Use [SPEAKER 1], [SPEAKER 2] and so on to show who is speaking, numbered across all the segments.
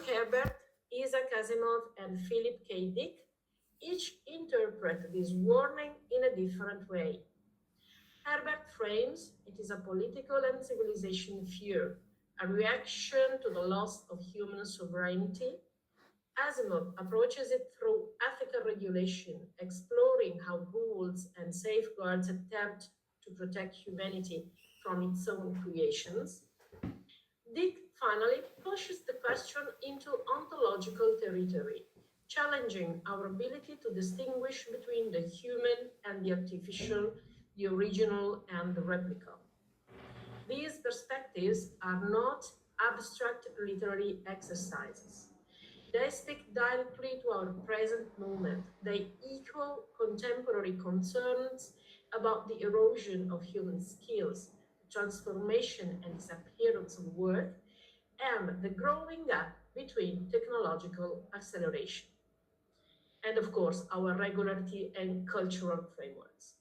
[SPEAKER 1] Frank Herbert, Isaac Asimov, and Philip K. Dick each interpret this warning in a different way. Herbert frames it as a political and civilization fear, a reaction to the loss of human sovereignty. Asimov approaches it through ethical regulation, exploring how rules and safeguards attempt to protect humanity from its own creations. Dick finally pushes the question into ontological territory, challenging our ability to distinguish between the human and the artificial, the original and the replica. These perspectives are not abstract literary exercises. They speak directly to our present moment. They echo contemporary concerns about the erosion of human skills, transformation and disappearance of work, and the growing gap between technological acceleration. And of course, our regularity and cultural frameworks.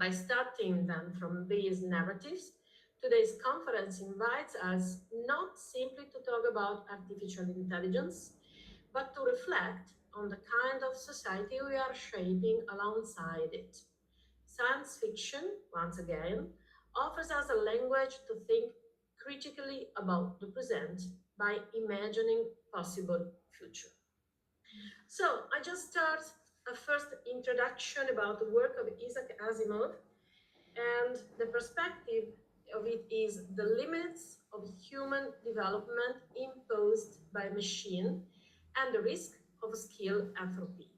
[SPEAKER 1] By starting then from these narratives, today's conference invites us not simply to talk about artificial intelligence, but to reflect on the kind of society we are shaping alongside it. Science fiction, once again, offers us a language to think critically about the present by imagining possible future. So I just start a first introduction about the work of Isaac Asimov, and the perspective of it is the limits of human development imposed by machine and the risk of skill entropy.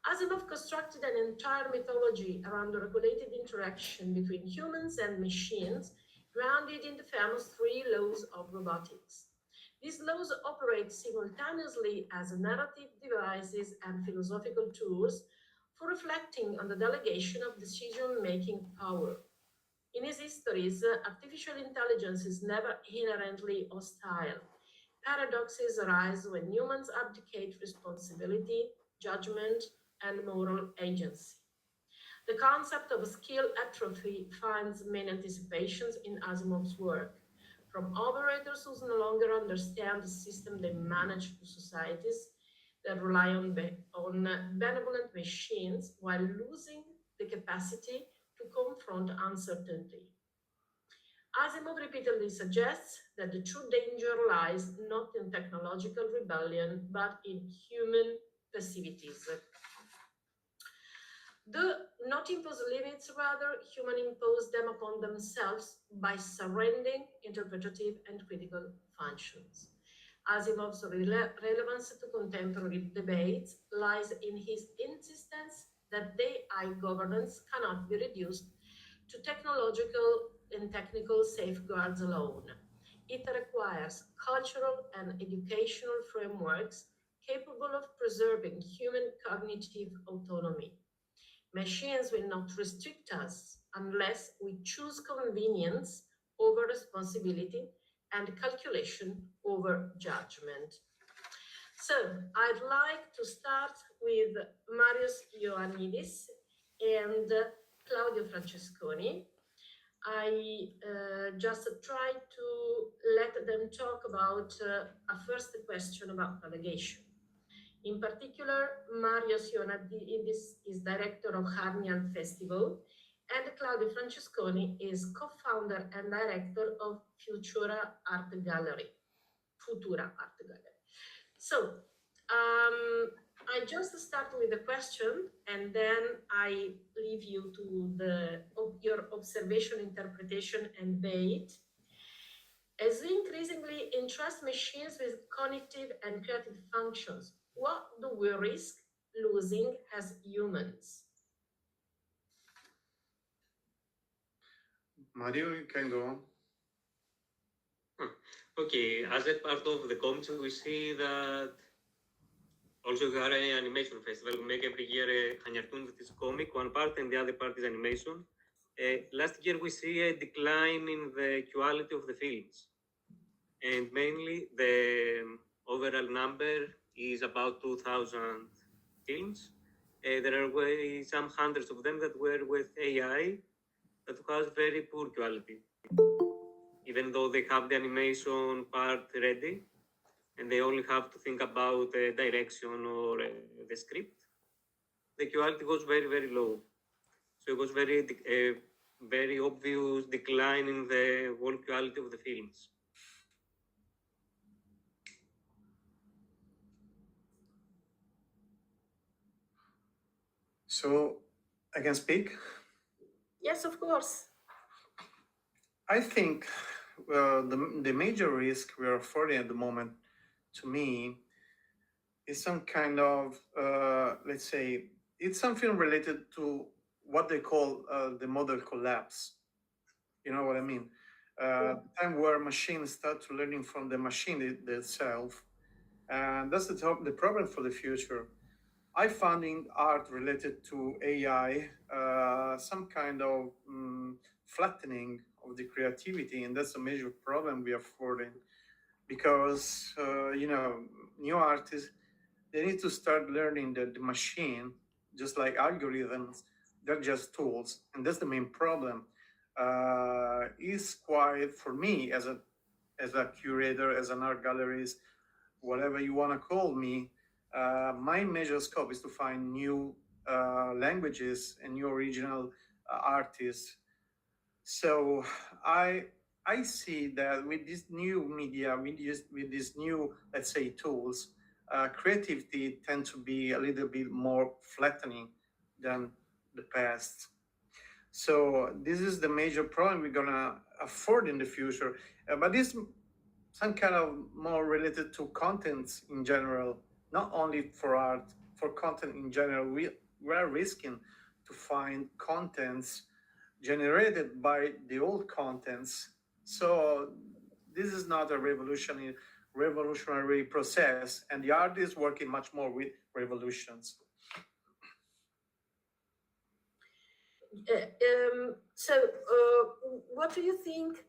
[SPEAKER 1] Asimov constructed an entire mythology around the regulated interaction between humans and machines, grounded in the famous 3 laws of robotics. These laws operate simultaneously as narrative devices and philosophical tools for reflecting on the delegation of decision-making power. In his histories, artificial intelligence is never inherently hostile. Paradoxes arise when humans abdicate responsibility, judgment, and moral agency. The concept of skill atrophy finds many anticipations in Asimov's work, from operators who no longer understand the system they manage to societies that rely on benevolent machines while losing the capacity to confront uncertainty. Asimov repeatedly suggests that the true danger lies not in technological rebellion, but in human passivities. Do not impose limits, rather, human impose them upon themselves by surrendering interpretative and critical functions. Asimov's relevance to contemporary debates lies in his insistence that AI governance cannot be reduced to technological and technical safeguards alone. It requires cultural and educational frameworks capable of preserving human cognitive autonomy. Machines will not restrict us unless we choose convenience over responsibility and calculation over judgment. So I'd like to start with Marios Ioannidis and Claudio Francesconi. I just tried to let them talk about a first question about navigation. In particular, Marios Ioannidis is director of Harnian Festival, and Claudio Francesconi is co-founder and director of Futura Art Gallery. So, I just start with a question, and then I leave you to your observation, interpretation, and debate. As we increasingly entrust machines with cognitive and creative functions, what do we risk losing as humans?
[SPEAKER 2] Mario, you can go on.
[SPEAKER 3] Okay, as a part of the comics, we see that also we are an animation festival. We make every year a cartoon that is comic, one part, and the other part is animation. Last year, we see a decline in the quality of the films. And mainly the overall number is about 2,000 films. There are some hundreds of them that were with AI that has very poor quality. Even though they have the animation part ready, and they only have to think about the direction or the script, the quality was very, very low. So it was very obvious decline in the whole quality of the films.
[SPEAKER 2] So I can speak.
[SPEAKER 1] Yes, of course.
[SPEAKER 2] I think the major risk we are affording at the moment, to me, is some kind of, let's say, it's something related to what they call the model collapse. You know what I mean? The time where machines start to learning from the machine itself, and that's the problem for the future. I found in art related to AI some kind of flattening of the creativity, and that's a major problem we are facing because new artists, they need to start learning that the machine, just like algorithms, they're just tools, and that's the main problem. Is quite for me as a curator, as an art gallerist, whatever you want to call me. My major scope is to find new languages and new original artists. So I see that with this new media, with these new, let's say, tools, creativity tend to be a little bit more flattening than the past. So this is the major problem we're gonna afford in the future. But this some kind of more related to contents in general, not only for art, for content in general. We are risking to find contents generated by the old contents. So this is not a revolutionary process, and the art is working much more with revolutions.
[SPEAKER 1] What do you think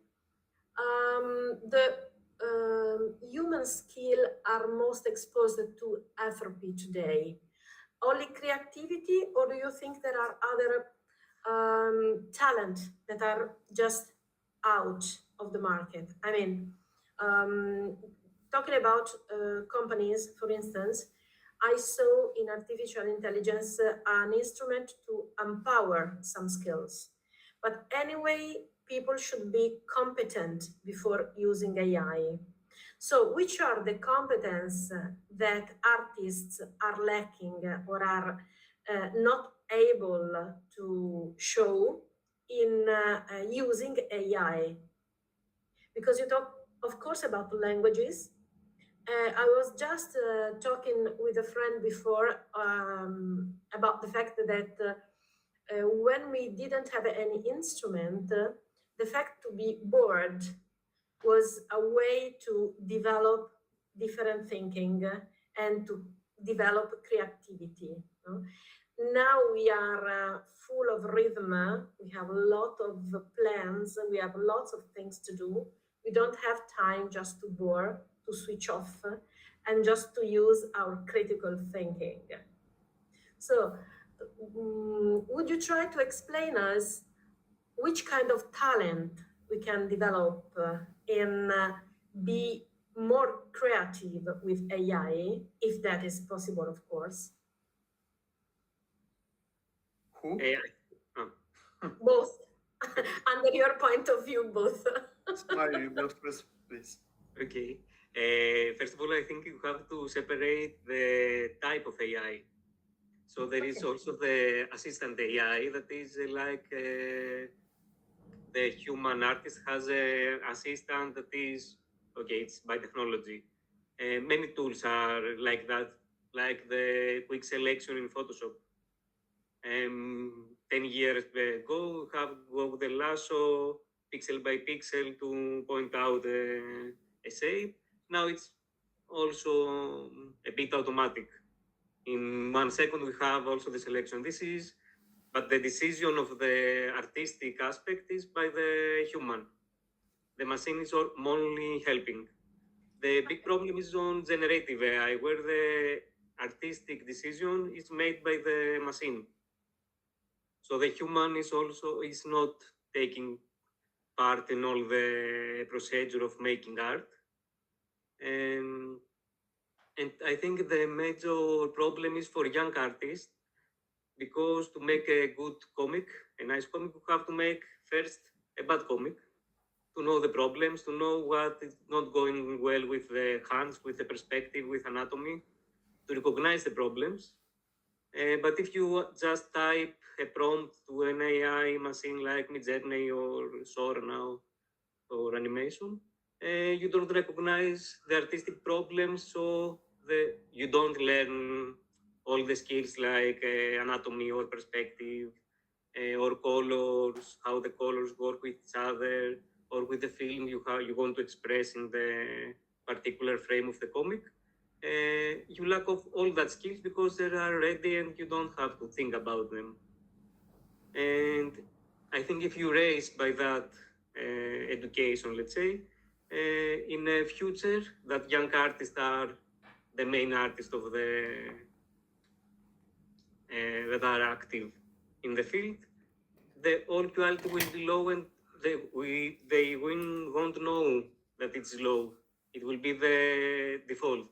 [SPEAKER 1] the human skill are most exposed to atrophy today? Only creativity, or do you think there are other talent that are just out of the market? I mean, talking about companies, for instance, I saw in artificial intelligence an instrument to empower some skills. But anyway, people should be competent before using AI. So which are the competences that artists are lacking or are not able to show in using AI? Because you talk, of course, about languages. I was just talking with a friend before about the fact that when we didn't have any instrument, the fact to be bored was a way to develop different thinking and to develop creativity. Now we are full of rhythm, we have a lot of plans, we have lots of things to do. We don't have time just to bore, to switch off, and just to use our critical thinking. So would you try to explain us which kind of talent we can develop and be more creative with AI, if that is possible, of course?
[SPEAKER 2] Who?
[SPEAKER 3] AI.
[SPEAKER 1] Both. Under your point of view, both.
[SPEAKER 2] Mario, you go first, please.
[SPEAKER 3] Okay. First of all, I think you have to separate the type of AI. So there is also the assistant AI that is like the human artist has an assistant that is, okay, it's by technology. Many tools are like that, like the quick selection in Photoshop. 10 years ago, we have go with the lasso, pixel by pixel to point out a shape. Now it's also a bit automatic. In 1 second, we have also the selection. But the decision of the artistic aspect is by the human. The machine is only helping. The big problem is on generative AI, where the artistic decision is made by the machine. So the human is not taking part in all the procedure of making art. And And I think the major problem is for young artists, because to make a good comic, a nice comic, you have to make first a bad comic, to know the problems, to know what is not going well with the hands, with the perspective, with anatomy, to recognize the problems. But if you just type a prompt to an AI machine like Midjourney or Sora now or animation, you don't recognize the artistic problems, so you don't learn all the skills like anatomy or perspective or colors, how the colors work with each other, or with the feeling you want to express in the particular frame of the comic. You lack of all that skills because they are ready and you don't have to think about them. And I think if you raise by that education, let's say, in the future, that young artists are the main artists of the that are active in the field, the all quality will be low, and they won't know that it's low. It will be the default.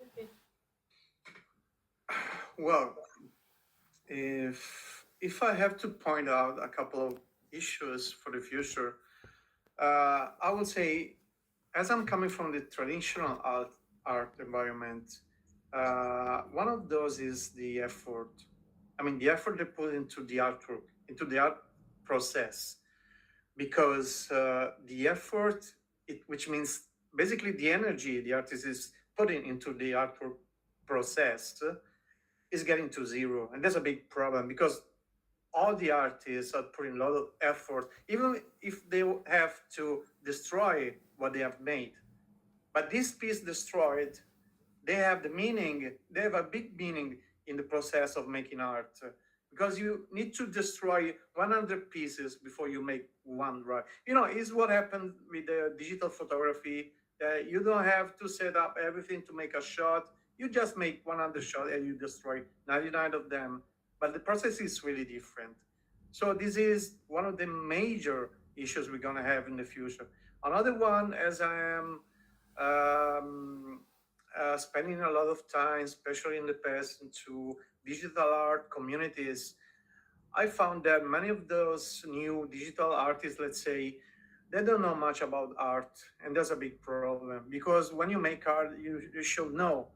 [SPEAKER 1] Okay.
[SPEAKER 2] Well, if I have to point out a couple of issues for the future, I would say, as I'm coming from the traditional art environment, one of those is the effort. I mean, the effort they put into the artwork, into the art process, because the effort, which means basically the energy the artist is putting into the artwork process, is getting to zero, and that's a big problem because all the artists are putting a lot of effort, even if they have to destroy what they have made. But this piece destroyed, they have the meaning, they have a big meaning in the process of making art, because you need to destroy 100 pieces before you make one right. You know, is what happened with the digital photography. You don't have to set up everything to make a shot. You just make 100 shots and you destroy 99 of them. But the process is really different. So this is one of the major issues we're going to have in the future. Another one, as I am spending a lot of time, especially in the past, into digital art communities, I found that many of those new digital artists, let's say, they don't know much about art, and that's a big problem because when you make art, you should know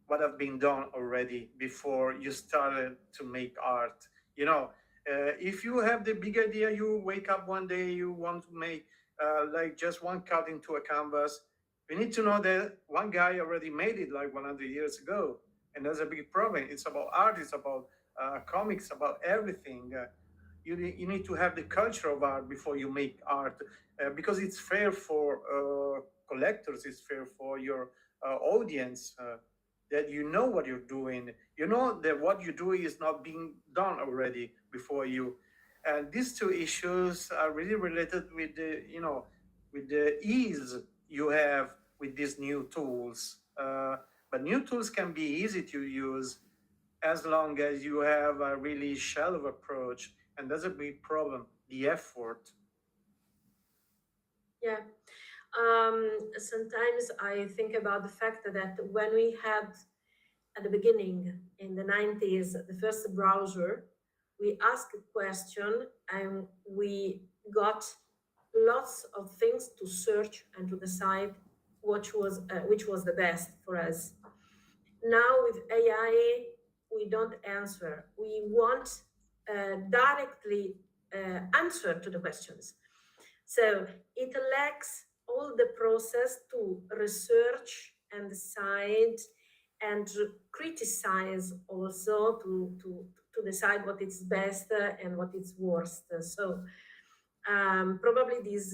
[SPEAKER 2] what have been done already before you started to make art. You know, if you have the big idea, you wake up one day, you want to make like just one cut into a canvas. We need to know that one guy already made it like 100 years ago, and that's a big problem. It's about art, it's about comics, about everything. You need to have the culture of art before you make art, because it's fair for collectors, it's fair for your audience, that you know what you're doing. You know that what you do is not being done already before you. And these two issues are really related with the, you know, with the ease you have with these new tools. But new tools can be easy to use as long as you have a really shallow approach, and that's a big problem, the effort.
[SPEAKER 1] Yeah. Sometimes I think about the fact that when we had at the beginning in the 90s the first browser, we asked a question and we got lots of things to search and to decide which was the best for us. Now with AI, we don't answer. We want directly answer to the questions. So it lacks all the process to research and decide and criticize also to decide what is best and what is worst. So probably this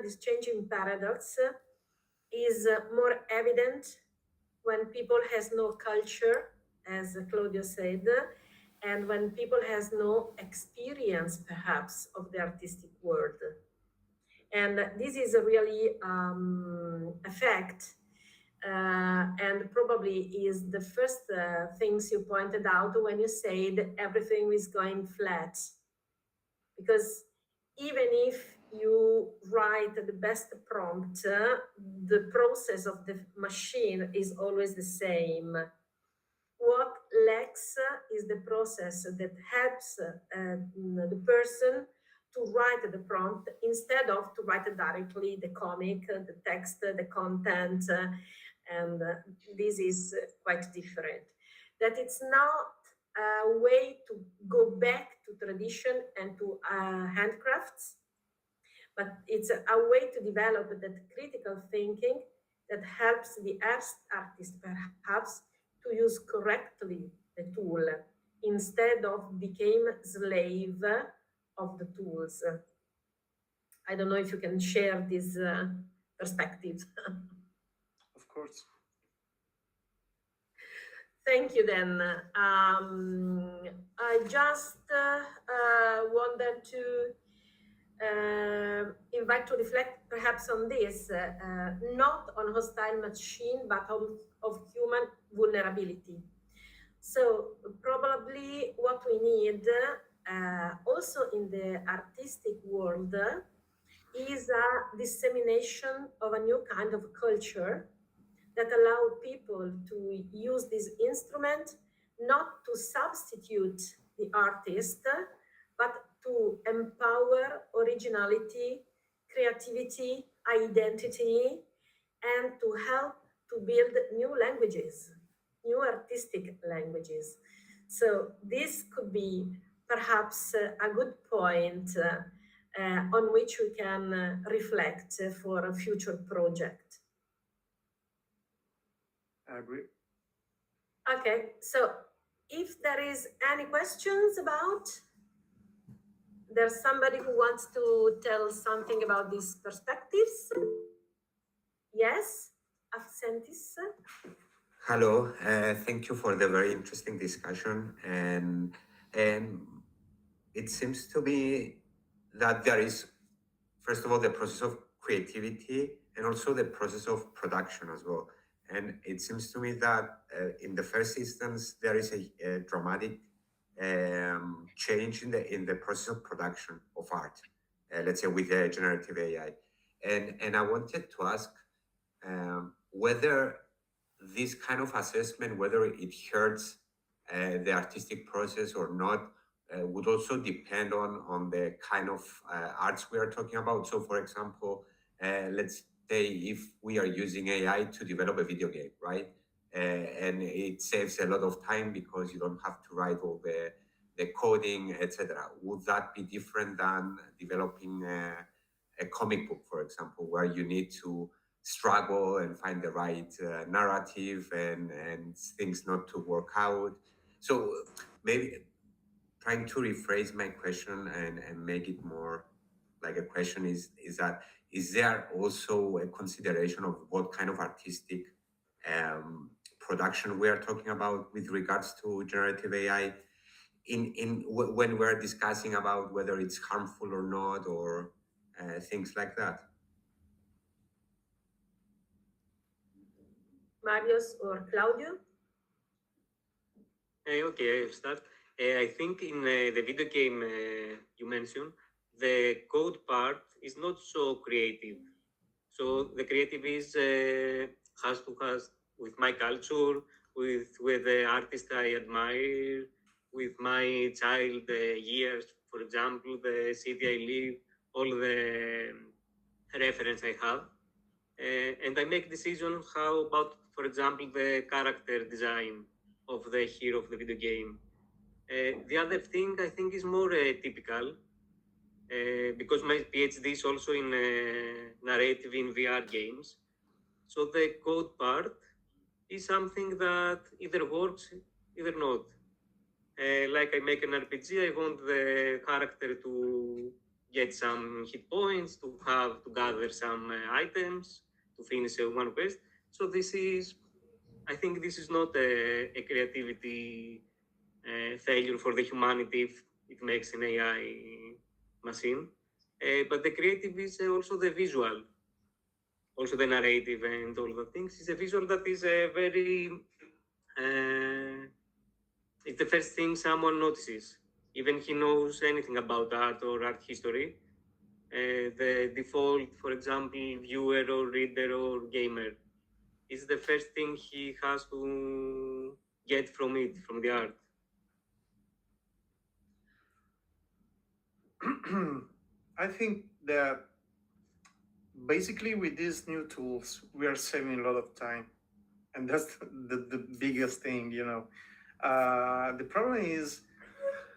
[SPEAKER 1] this changing paradox is more evident when people has no culture, as Claudio said, and when people has no experience perhaps of the artistic world. And this is a really a fact, and probably is the first things you pointed out when you said everything is going flat. Because even if you write the best prompt, the process of the machine is always the same. What lacks is the process that helps the person to write the prompt instead of to write directly the comic, the text, the content, and this is quite different. That it's not a way to go back to tradition and to handcrafts, but it's a way to develop that critical thinking that helps the artist perhaps to use correctly the tool instead of became slave of the tools. I don't know if you can share this perspective.
[SPEAKER 2] Of course.
[SPEAKER 1] Thank you then. I just wanted to invite to reflect perhaps on this, not on hostile machine, but of human vulnerability. So probably what we need also in the artistic world is a dissemination of a new kind of culture that allow people to use this instrument not to substitute the artist, but to empower originality, creativity, identity, and to help to build new languages, new artistic languages. So this could be perhaps a good point on which we can reflect for a future project.
[SPEAKER 2] I agree.
[SPEAKER 1] Okay, so if there is any questions about, there's somebody who wants to tell something about these perspectives. Yes, Afsentis.
[SPEAKER 4] Hello, thank you for the very interesting discussion. And it seems to me that there is, first of all, the process of creativity and also the process of production as well. And it seems to me that in the first instance, there is a dramatic change in the process of production of art, let's say with the generative AI. And I wanted to ask whether this kind of assessment, whether it hurts the artistic process or not, would also depend on the kind of arts we are talking about. So, for example, let's say if we are using AI to develop a video game, right? And it saves a lot of time because you don't have to write all the coding, etc. Would that be different than developing a comic book, for example, where you need to struggle and find the right narrative and things not to work out? So maybe trying to rephrase my question and make it more like a question is that, is there also a consideration of what kind of artistic production we are talking about with regards to generative AI when we're discussing about whether it's harmful or not, or things like that?
[SPEAKER 1] Marius or Claudio?
[SPEAKER 3] Okay, I'll start. I think in the video game you mentioned, the code part is not so creative. So the creative is has to has with my culture, with the artist I admire, with my child years, for example, the city I live, all the reference I have. And I make decision how about, for example, the character design of the hero of the video game. The other thing I think is more typical because my PhD is also in narrative in VR games. So the code part is something that either works, either not. Like I make an RPG, I want the character to get some hit points, to have to gather some items, to finish one quest. So this is, I think this is not a creativity failure for the humanity if it makes an AI machine. But the creative is also the visual, also the narrative and all the things. It's a visual that is very, it's the first thing someone notices, even he knows anything about art or art history. the default, for example, viewer or reader or gamer? Is the first thing he has to get from it, from the art?
[SPEAKER 2] I think that basically with these new tools, we are saving a lot of time. And that's the biggest thing, you know. The problem is,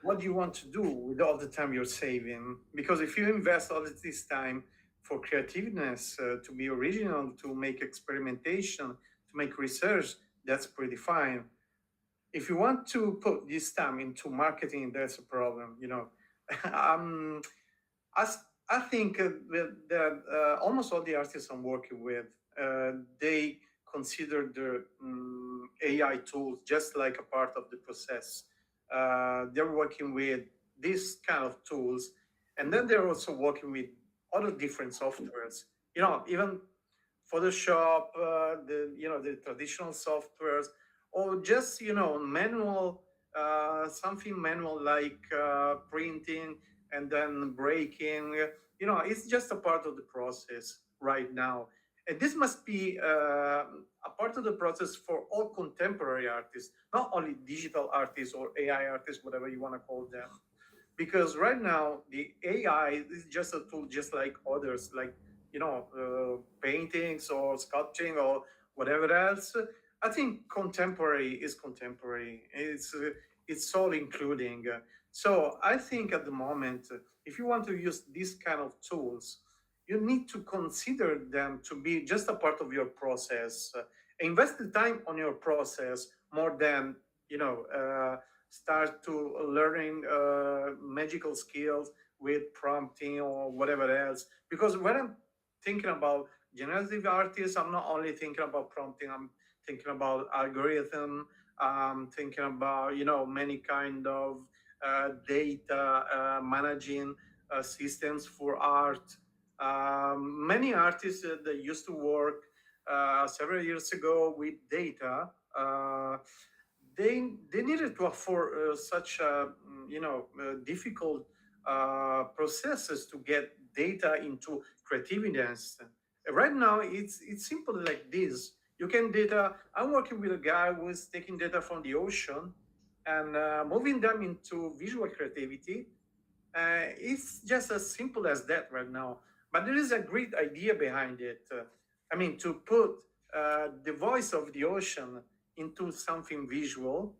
[SPEAKER 2] what do you want to do with all the time you're saving? Because if you invest all this time for creativeness, to be original, to make experimentation, to make research, that's pretty fine. If you want to put this time into marketing, that's a problem, you know. I, I think that almost all the artists I'm working with, they consider the AI tools just like a part of the process. They're working with these kind of tools, and then they're also working with other different softwares. You know, even Photoshop, the traditional softwares, or just manual, something manual like printing and then breaking. You know, it's just a part of the process right now, and this must be a part of the process for all contemporary artists, not only digital artists or AI artists, whatever you want to call them. Because right now the AI is just a tool, just like others, like paintings or sculpting or whatever else. I think contemporary is contemporary. It's all including. So I think at the moment, if you want to use these kind of tools, you need to consider them to be just a part of your process. Invest the time on your process more than start to learning magical skills with prompting or whatever else. Because when I'm thinking about generative artists, I'm not only thinking about prompting. I'm thinking about algorithm. I'm thinking about many kind of data managing systems for art. Many artists that used to work several years ago with data, they needed to afford such difficult processes to get data into creativeness. Right now, it's simple like this. You can data. I'm working with a guy who is taking data from the ocean and moving them into visual creativity. It's just as simple as that right now. But there is a great idea behind it. I mean, to put the voice of the ocean into something visual,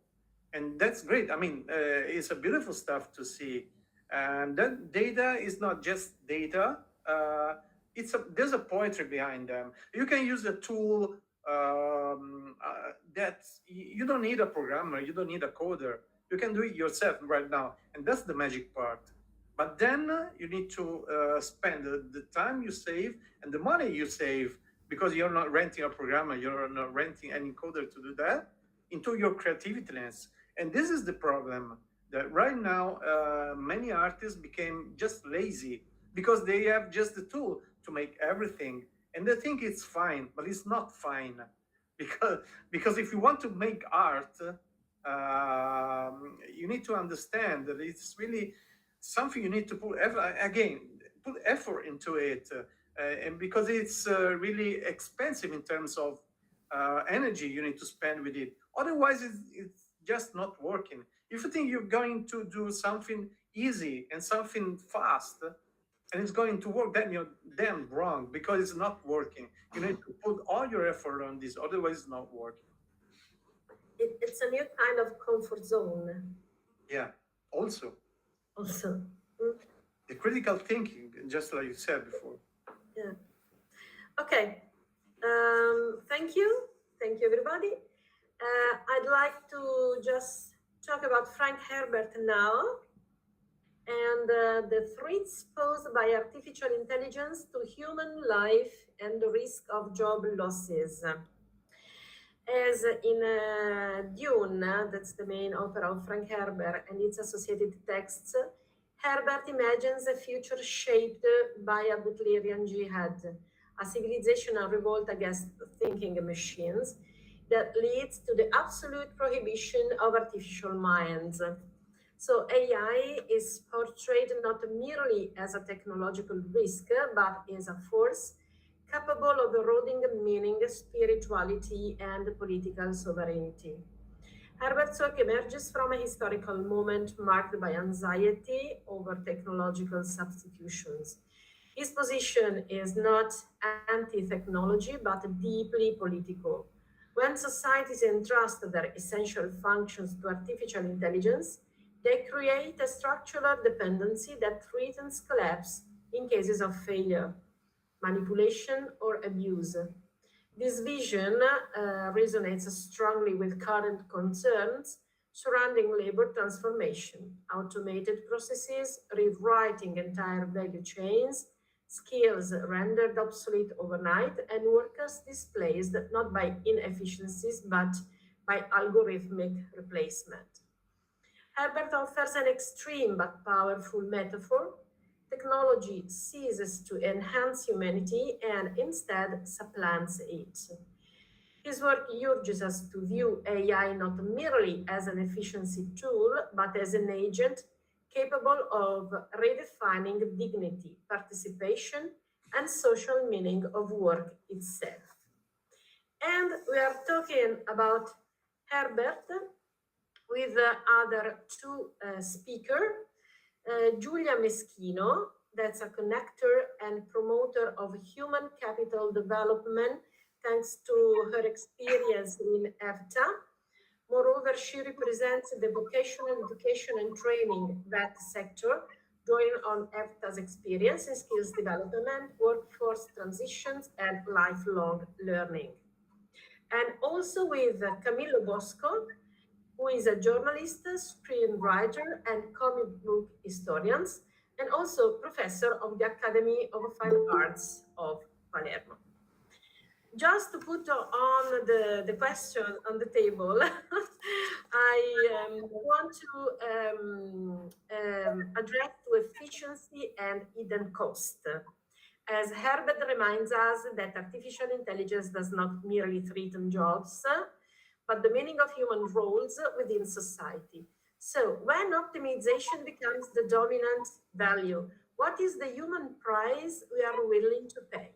[SPEAKER 2] and that's great. I mean, it's a beautiful stuff to see. And that data is not just data. There's a poetry behind them. You can use a tool that you don't need a programmer, you don't need a coder. You can do it yourself right now, and that's the magic part. But then you need to spend the time you save and the money you save, because you're not renting a programmer, you're not renting any coder to do that, into your creativity lens. And this is the problem, that right now many artists became just lazy because they have just the tool to make everything, and they think it's fine, but it's not fine. Because if you want to make art, you need to understand that it's really something you need to put effort into it, and because it's really expensive in terms of energy you need to spend with it. Otherwise, it's just not working. If you think you're going to do something easy and something fast, and it's going to work, then you're damn wrong, because it's not working. You need to put all your effort on this, otherwise it's not working.
[SPEAKER 1] It's a new kind of comfort zone.
[SPEAKER 2] Yeah, also.
[SPEAKER 1] Mm.
[SPEAKER 2] The critical thinking, just like you said before.
[SPEAKER 1] Yeah. Okay. Thank you everybody. I'd like to just talk about Frank Herbert now, and the threats posed by artificial intelligence to human life and the risk of job losses. As in Dune, that's the main opera of Frank Herbert, and its associated texts, Herbert imagines a future shaped by a Butlerian jihad, a civilizational revolt against thinking machines that leads to the absolute prohibition of artificial minds. So AI is portrayed not merely as a technological risk, but as a force capable of eroding meaning, spirituality, and political sovereignty. Herbert's work emerges from a historical moment marked by anxiety over technological substitutions. His position is not anti-technology, but deeply political. When societies entrust their essential functions to artificial intelligence, they create a structural dependency that threatens collapse in cases of failure, manipulation, or abuse. This vision resonates strongly with current concerns surrounding labor transformation, automated processes, rewriting entire value chains, skills rendered obsolete overnight, and workers displaced not by inefficiencies but by algorithmic replacement. Herbert offers an extreme but powerful metaphor. Technology ceases to enhance humanity and instead supplants it. His work urges us to view AI not merely as an efficiency tool, but as an agent capable of redefining dignity, participation, and social meaning of work itself. And we are talking about Herbert with other two speakers. Giulia Meschino, that's a connector and promoter of human capital development thanks to her experience in EFTA. Moreover, she represents the vocational education and training VET sector, drawing on EFTA's experience in skills development, workforce transitions, and lifelong learning. And also with Camillo Bosco, who is a journalist, screenwriter, and comic book historian, and also professor of the Academy of Fine Arts of Palermo. Just to put on the question on the table, I want to address to efficiency and hidden cost. As Herbert reminds us that artificial intelligence does not merely threaten jobs, but the meaning of human roles within society. So when optimization becomes the dominant value, what is the human price we are willing to pay?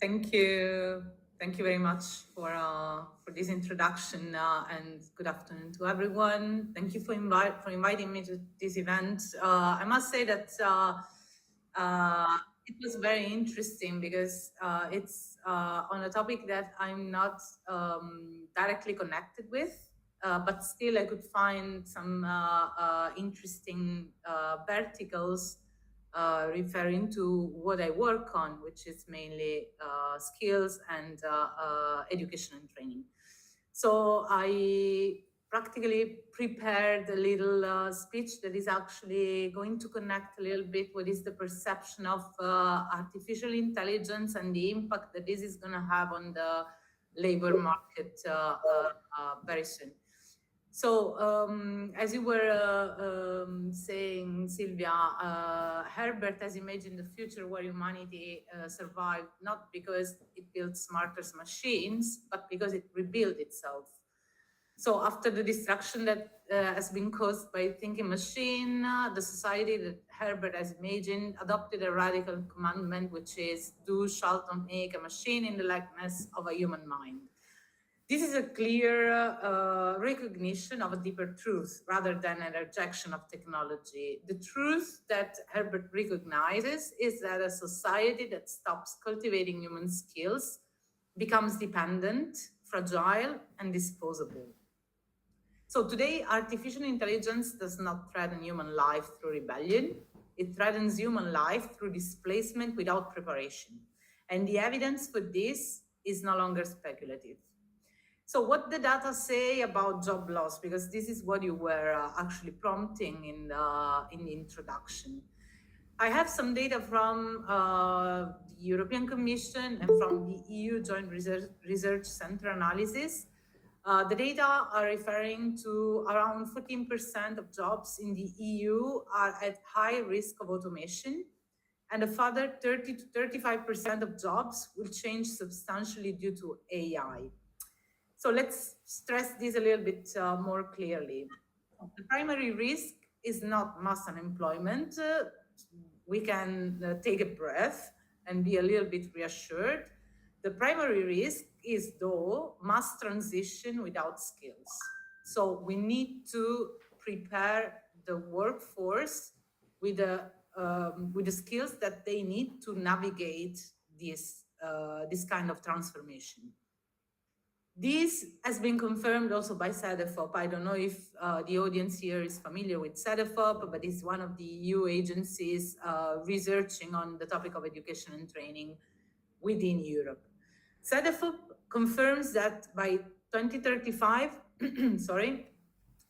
[SPEAKER 5] Thank you. Thank you very much for this introduction and good afternoon to everyone. Thank you for inviting me to this event. I must say that it was very interesting because it's on a topic that I'm not directly connected with, but still I could find some interesting verticals referring to what I work on, which is mainly skills and education and training. So I practically prepared a little speech that is actually going to connect a little bit what is the perception of artificial intelligence and the impact that this is going to have on the labor market very soon. So, as you were saying, Silvia, Herbert has imagined a future where humanity survived not because it built smarter machines, but because it rebuilt itself. So after the destruction that has been caused by thinking machine, the society that Herbert has imagined adopted a radical commandment, which is, "Thou shalt not make a machine in the likeness of a human mind." This is a clear recognition of a deeper truth rather than a rejection of technology. The truth that Herbert recognizes is that a society that stops cultivating human skills becomes dependent, fragile, and disposable. So today, artificial intelligence does not threaten human life through rebellion. It threatens human life through displacement without preparation. And the evidence for this is no longer speculative. So what the data say about job loss, because this is what you were actually prompting in the introduction. I have some data from the European Commission and from the EU Joint Research Center analysis. The data are referring to around 14% of jobs in the EU are at high risk of automation, and a further 30 to 35% of jobs will change substantially due to AI. So let's stress this a little bit more clearly. The primary risk is not mass unemployment. We can take a breath and be a little bit reassured. The primary risk is, though, mass transition without skills. So we need to prepare the workforce with the skills that they need to navigate this kind of transformation. This has been confirmed also by CEDEFOP. I don't know if the audience here is familiar with CEDEFOP, but it's one of the EU agencies researching on the topic of education and training within Europe. CEDEFOP confirms that by 2035,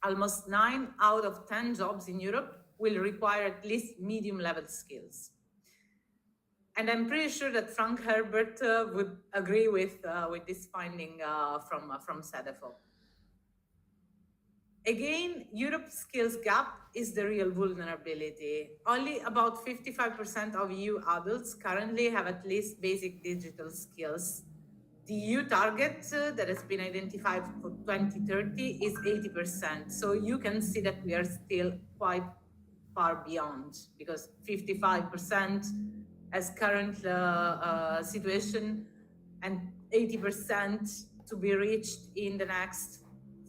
[SPEAKER 5] almost 9 out of 10 jobs in Europe will require at least medium-level skills. And I'm pretty sure that Frank Herbert would agree with this finding from CEDEFOP. Again, Europe's skills gap is the real vulnerability. Only about 55% of EU adults currently have at least basic digital skills. The EU target that has been identified for 2030 is 80%. So you can see that we are still quite far beyond, because 55% as current situation and 80% to be reached in the next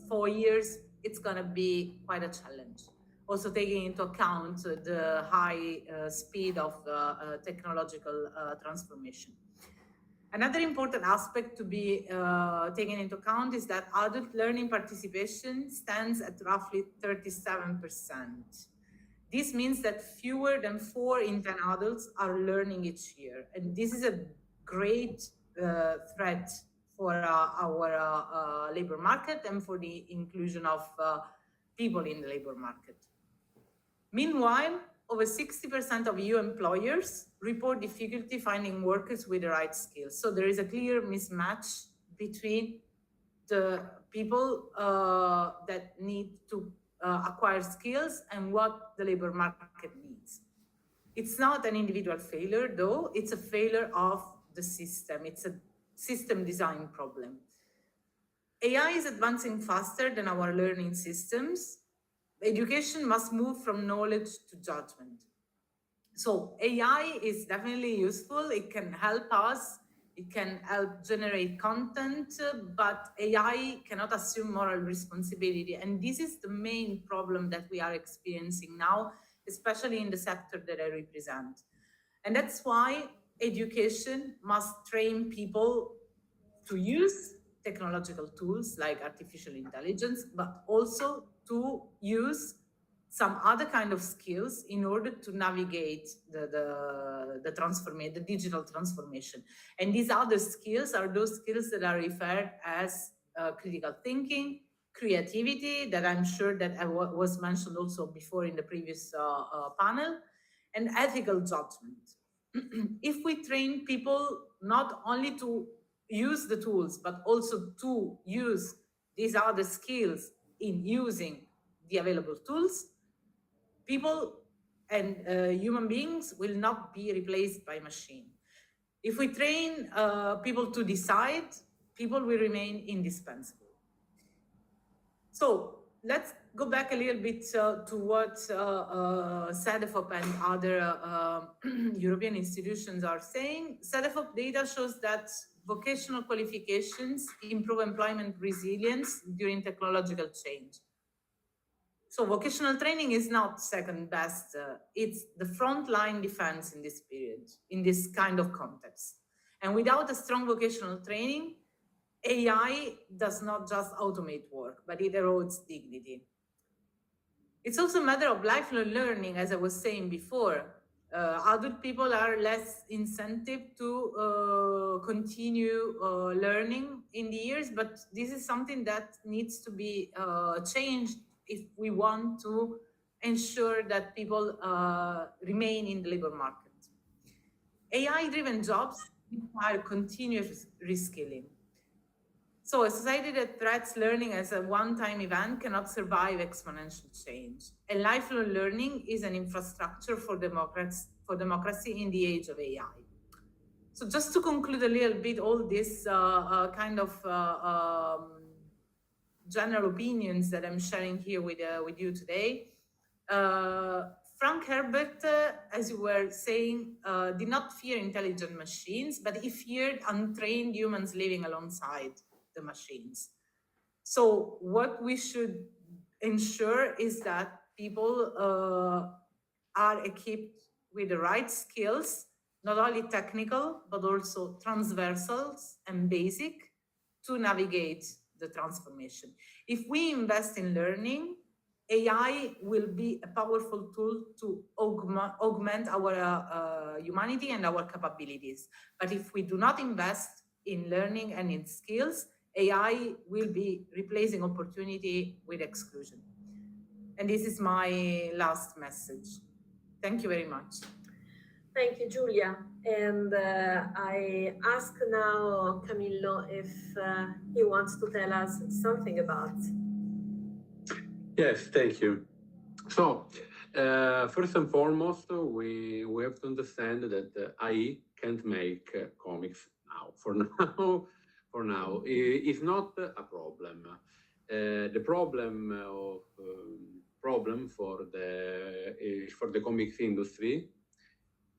[SPEAKER 5] 4 years, it's going to be quite a challenge. Also taking into account the high speed of technological transformation. Another important aspect to be taken into account is that adult learning participation stands at roughly 37%. This means that fewer than 4 in 10 adults are learning each year. And this is a great threat for our labor market and for the inclusion of people in the labor market. Meanwhile, over 60% of EU employers report difficulty finding workers with the right skills. So there is a clear mismatch between the people that need to acquire skills and what the labor market needs. It's not an individual failure, though. It's a failure of the system. It's a system design problem. AI is advancing faster than our learning systems. Education must move from knowledge to judgment. So AI is definitely useful. It can help us. It can help generate content, but AI cannot assume moral responsibility. And this is the main problem that we are experiencing now, especially in the sector that I represent. And that's why education must train people to use technological tools like artificial intelligence, but also to use some other kind of skills in order to navigate the digital transformation. And these other skills are those skills that are referred as critical thinking, creativity, that I'm sure that was mentioned also before in the previous panel, and ethical judgment. If we train people not only to use the tools, but also to use these other skills in using the available tools, people and human beings will not be replaced by machine. If we train people to decide, people will remain indispensable. So let's go back a little bit to what CEDEFOP and other European institutions are saying. CEDEFOP data shows that vocational qualifications improve employment resilience during technological change. So vocational training is not second best. It's the frontline defense in this period, in this kind of context. And without a strong vocational training, AI does not just automate work, but it erodes dignity. It's also a matter of lifelong learning, as I was saying before. Adult people are less incentive to continue learning in the years, but this is something that needs to be changed if we want to ensure that people remain in the labor market. AI-driven jobs require continuous reskilling. So a society that treats learning as a one-time event cannot survive exponential change. And lifelong learning is an infrastructure for democracy in the age of AI. So just to conclude a little bit all this kind of general opinions that I'm sharing here with you today. Frank Herbert, as you were saying, did not fear intelligent machines, but he feared untrained humans living alongside the machines. So what we should ensure is that people are equipped with the right skills, not only technical, but also transversals and basic to navigate the transformation. If we invest in learning, AI will be a powerful tool to augment our humanity and our capabilities. But if we do not invest in learning and in skills, AI will be replacing opportunity with exclusion. And this is my last message. Thank you very much.
[SPEAKER 1] Thank you, Giulia. And I ask now Camillo if he wants to tell us something about.
[SPEAKER 6] Yes, thank you. So, first and foremost, we have to understand that AI can't make comics now. For now, it's not a problem. The problem for the comics industry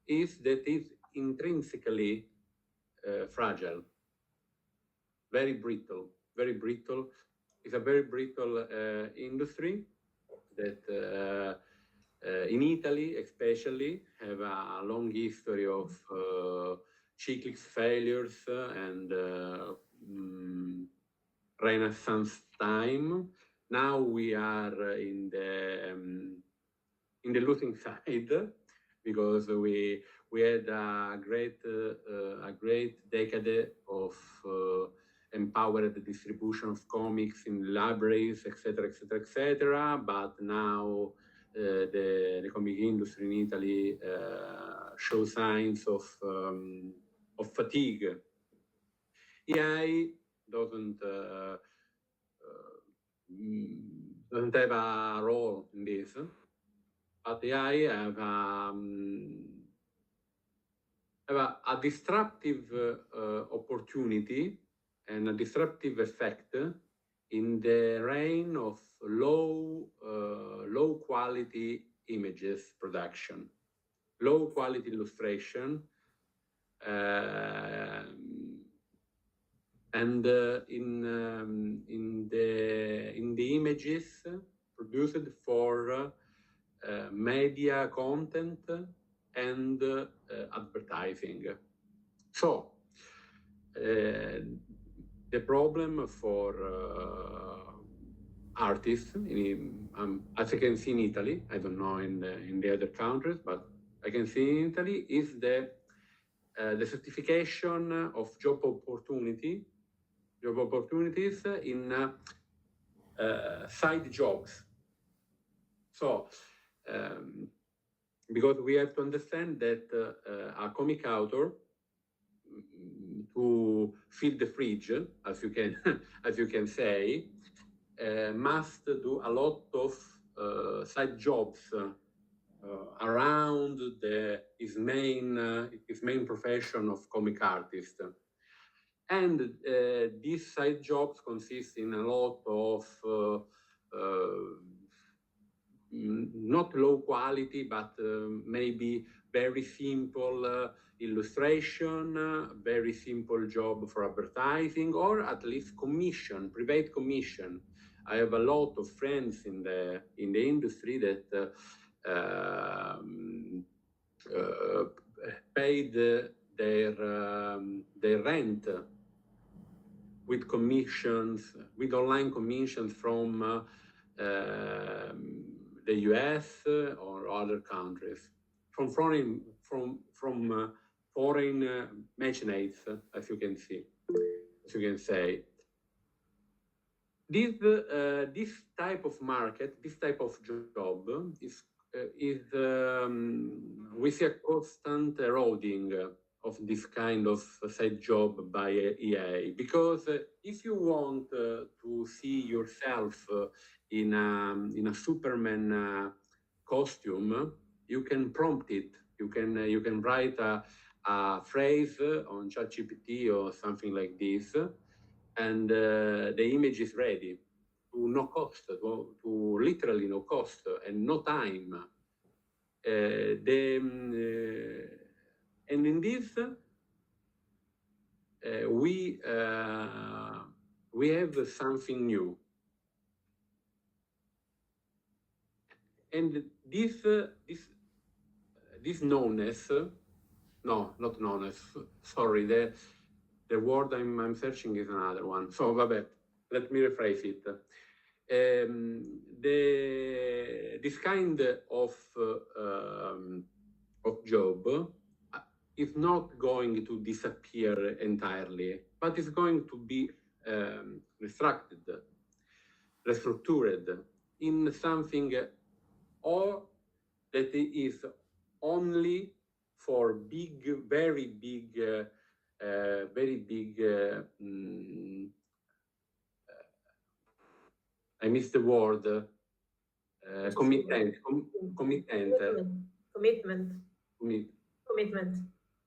[SPEAKER 6] is that it's intrinsically fragile, very brittle. It's a very brittle industry that in Italy especially have a long history of cyclic failures and Renaissance time. Now we are in the losing side because we had a great decade of empowered distribution of comics in libraries, etc., etc., etc. But now the comic industry in Italy shows signs of fatigue. AI doesn't have a role in this, but AI have a disruptive opportunity and a disruptive effect in the reign of low quality images production, low quality illustration, and in the images produced for media content and advertising. So the problem for artists, as I can see in Italy, I don't know in the other countries, but I can see in Italy, is the certification of job opportunities in side jobs. So, because we have to understand that a comic author, to fill the fridge, as you can say, must do a lot of side jobs around his main profession of comic artist. And these side jobs consist in a lot of not low quality, but maybe very simple illustration, very simple job for advertising, or at least commission, private commission. I have a lot of friends in the industry that paid their rent with commissions, with online commissions from the US or other countries, from foreign mecenates, as you can say. This type of market, this type of job is we see a constant eroding of this kind of side job by EA, because if you want to see yourself in a Superman costume, you can prompt it. You can write a phrase on ChatGPT or something like this, and the image is ready. no cost, to literally no cost and no time. And in this, we have something new. And this knownness, no, not knownness, sorry, the word I'm searching is another one. So, vabbè, let me rephrase it. This kind of job is not going to disappear entirely, but is going to be restructured in something or that is only for big, very big, I missed the word, commitment.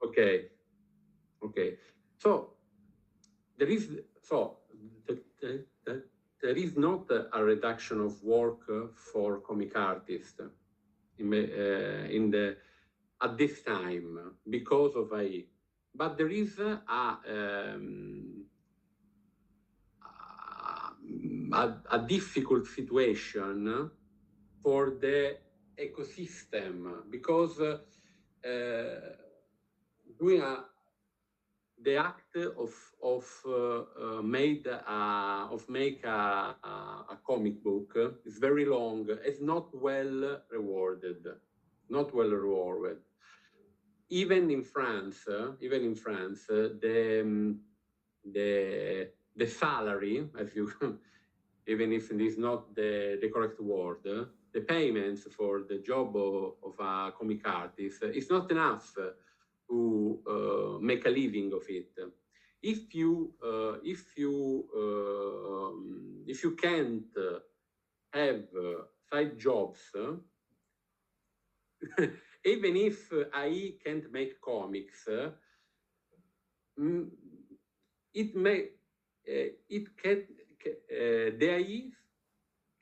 [SPEAKER 6] Okay. So there is not a reduction of work for comic artists at this time because of AI, but there is a difficult situation for the ecosystem because the act of make a comic book is very long. It's not well rewarded. Even in France, the salary, as you, even if it is not the correct word, the payments for the job of a comic artist is not enough to make a living of it. If you can't have side jobs, even if AI can't make comics, the AI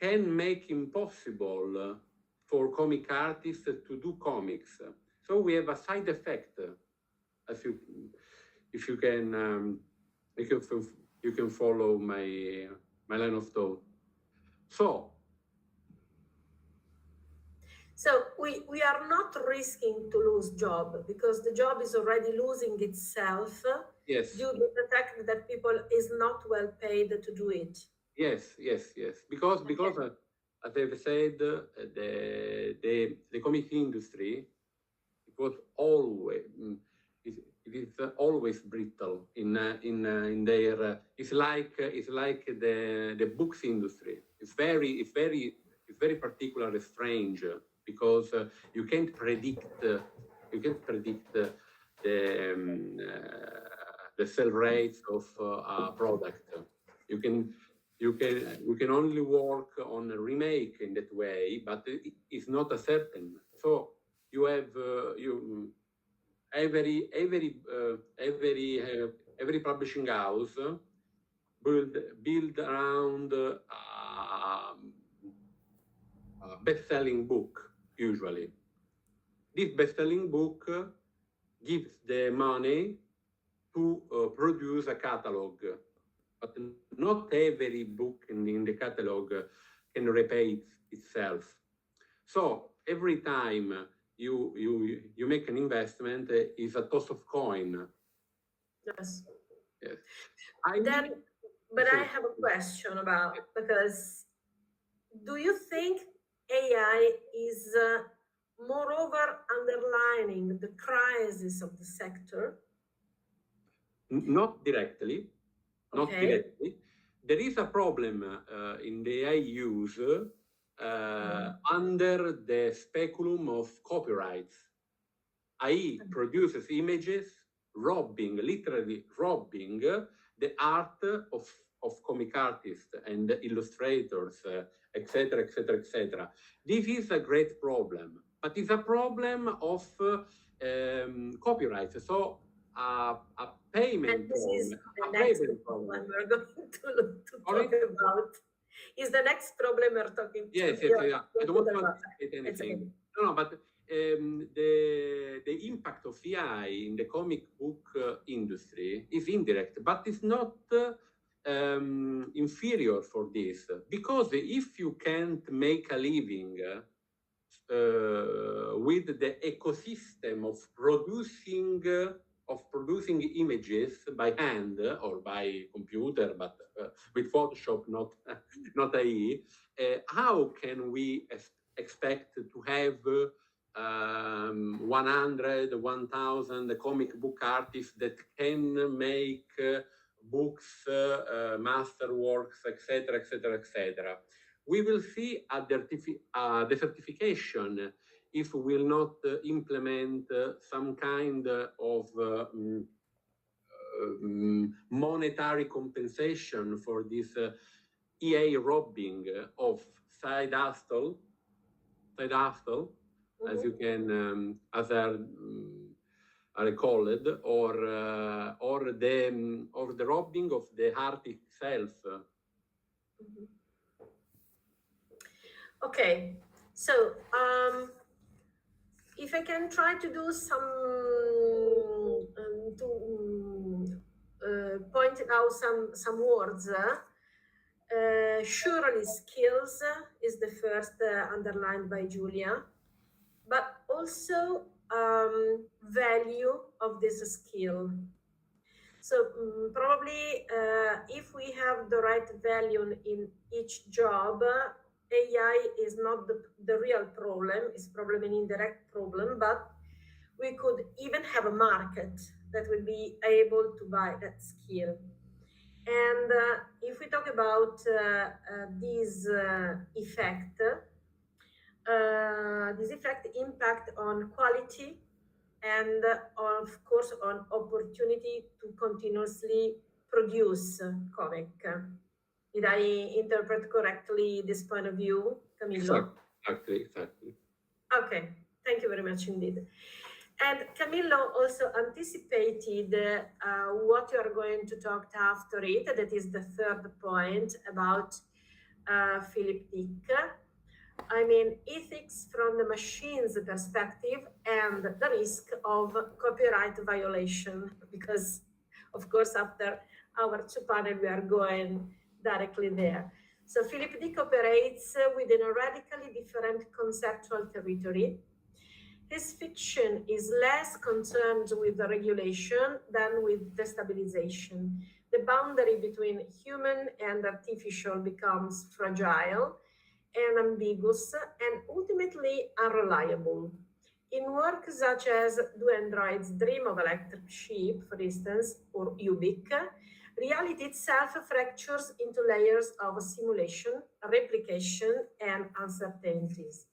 [SPEAKER 6] can make impossible for comic artists to do comics. So we have a side effect, if you can follow my line of thought.
[SPEAKER 1] So we are not risking to lose job because the job is already losing itself.
[SPEAKER 6] Yes.
[SPEAKER 1] Due to the fact that people is not well paid to do it.
[SPEAKER 6] Yes. Because as I've said, the comic industry it is always brittle in their. It's like the books industry. It's very particular and strange because you can't predict the sell rates of a product. You can only work on a remake in that way, but it's not a certain. So you have every publishing house build around a best-selling book usually. This best-selling book gives the money to produce a catalog, but not every book in the catalog can repay itself. So every time you make an investment is a toss of coin.
[SPEAKER 1] Yes.
[SPEAKER 6] I
[SPEAKER 1] have a question about, because do you think AI is moreover underlining the crisis of the sector?
[SPEAKER 6] Not directly. There is a problem in the AI use under the speculum of copyrights. AI produces images, literally robbing the art of comic artists and illustrators, etc. This is a great problem, but it's a problem of copyright. So a payment
[SPEAKER 1] and this
[SPEAKER 6] form,
[SPEAKER 1] is the next one we're going to talk about. Is the next problem we're talking
[SPEAKER 6] Yes,
[SPEAKER 1] to.
[SPEAKER 6] yeah. I don't want to
[SPEAKER 1] about.
[SPEAKER 6] anticipate
[SPEAKER 1] It's okay.
[SPEAKER 6] anything. No, but the impact of AI in the comic book industry is indirect, but it's not inferior for this, because if you can't make a living with the ecosystem of producing images by hand or by computer, but with Photoshop, not not AI, how can we expect to have 100, 1,000 comic book artists that can make books, masterworks, etc., etc., etc.? We will see a desertification if we will not implement some kind of monetary compensation for this EA robbing of side hustle, as you can, as are called, or the robbing of the art itself.
[SPEAKER 1] Okay, so if I can try to do some point out some words. Surely skills is the first underlined by Julia, but also value of this skill. So probably if we have the right value in each job, AI is not the real problem, it's probably an indirect problem, but we could even have a market that will be able to buy that skill. And if we talk about this effect impact on quality and of course on opportunity to continuously produce comic. Did I interpret correctly this point of view, Camillo?
[SPEAKER 6] Exactly.
[SPEAKER 1] Okay, thank you very much indeed. And Camillo also anticipated what you are going to talk after it, that is the third point about Philip Dick. I mean, ethics from the machine's perspective and the risk of copyright violation, because of course after our two panels we are going directly there. So Philip Dick operates within a radically different conceptual territory. His fiction is less concerned with the regulation than with destabilization. The boundary between human and artificial becomes fragile and ambiguous and ultimately unreliable. In work such as Do Androids Dream of Electric Sheep, for instance, or Ubik, reality itself fractures into layers of simulation, replication, and uncertainties.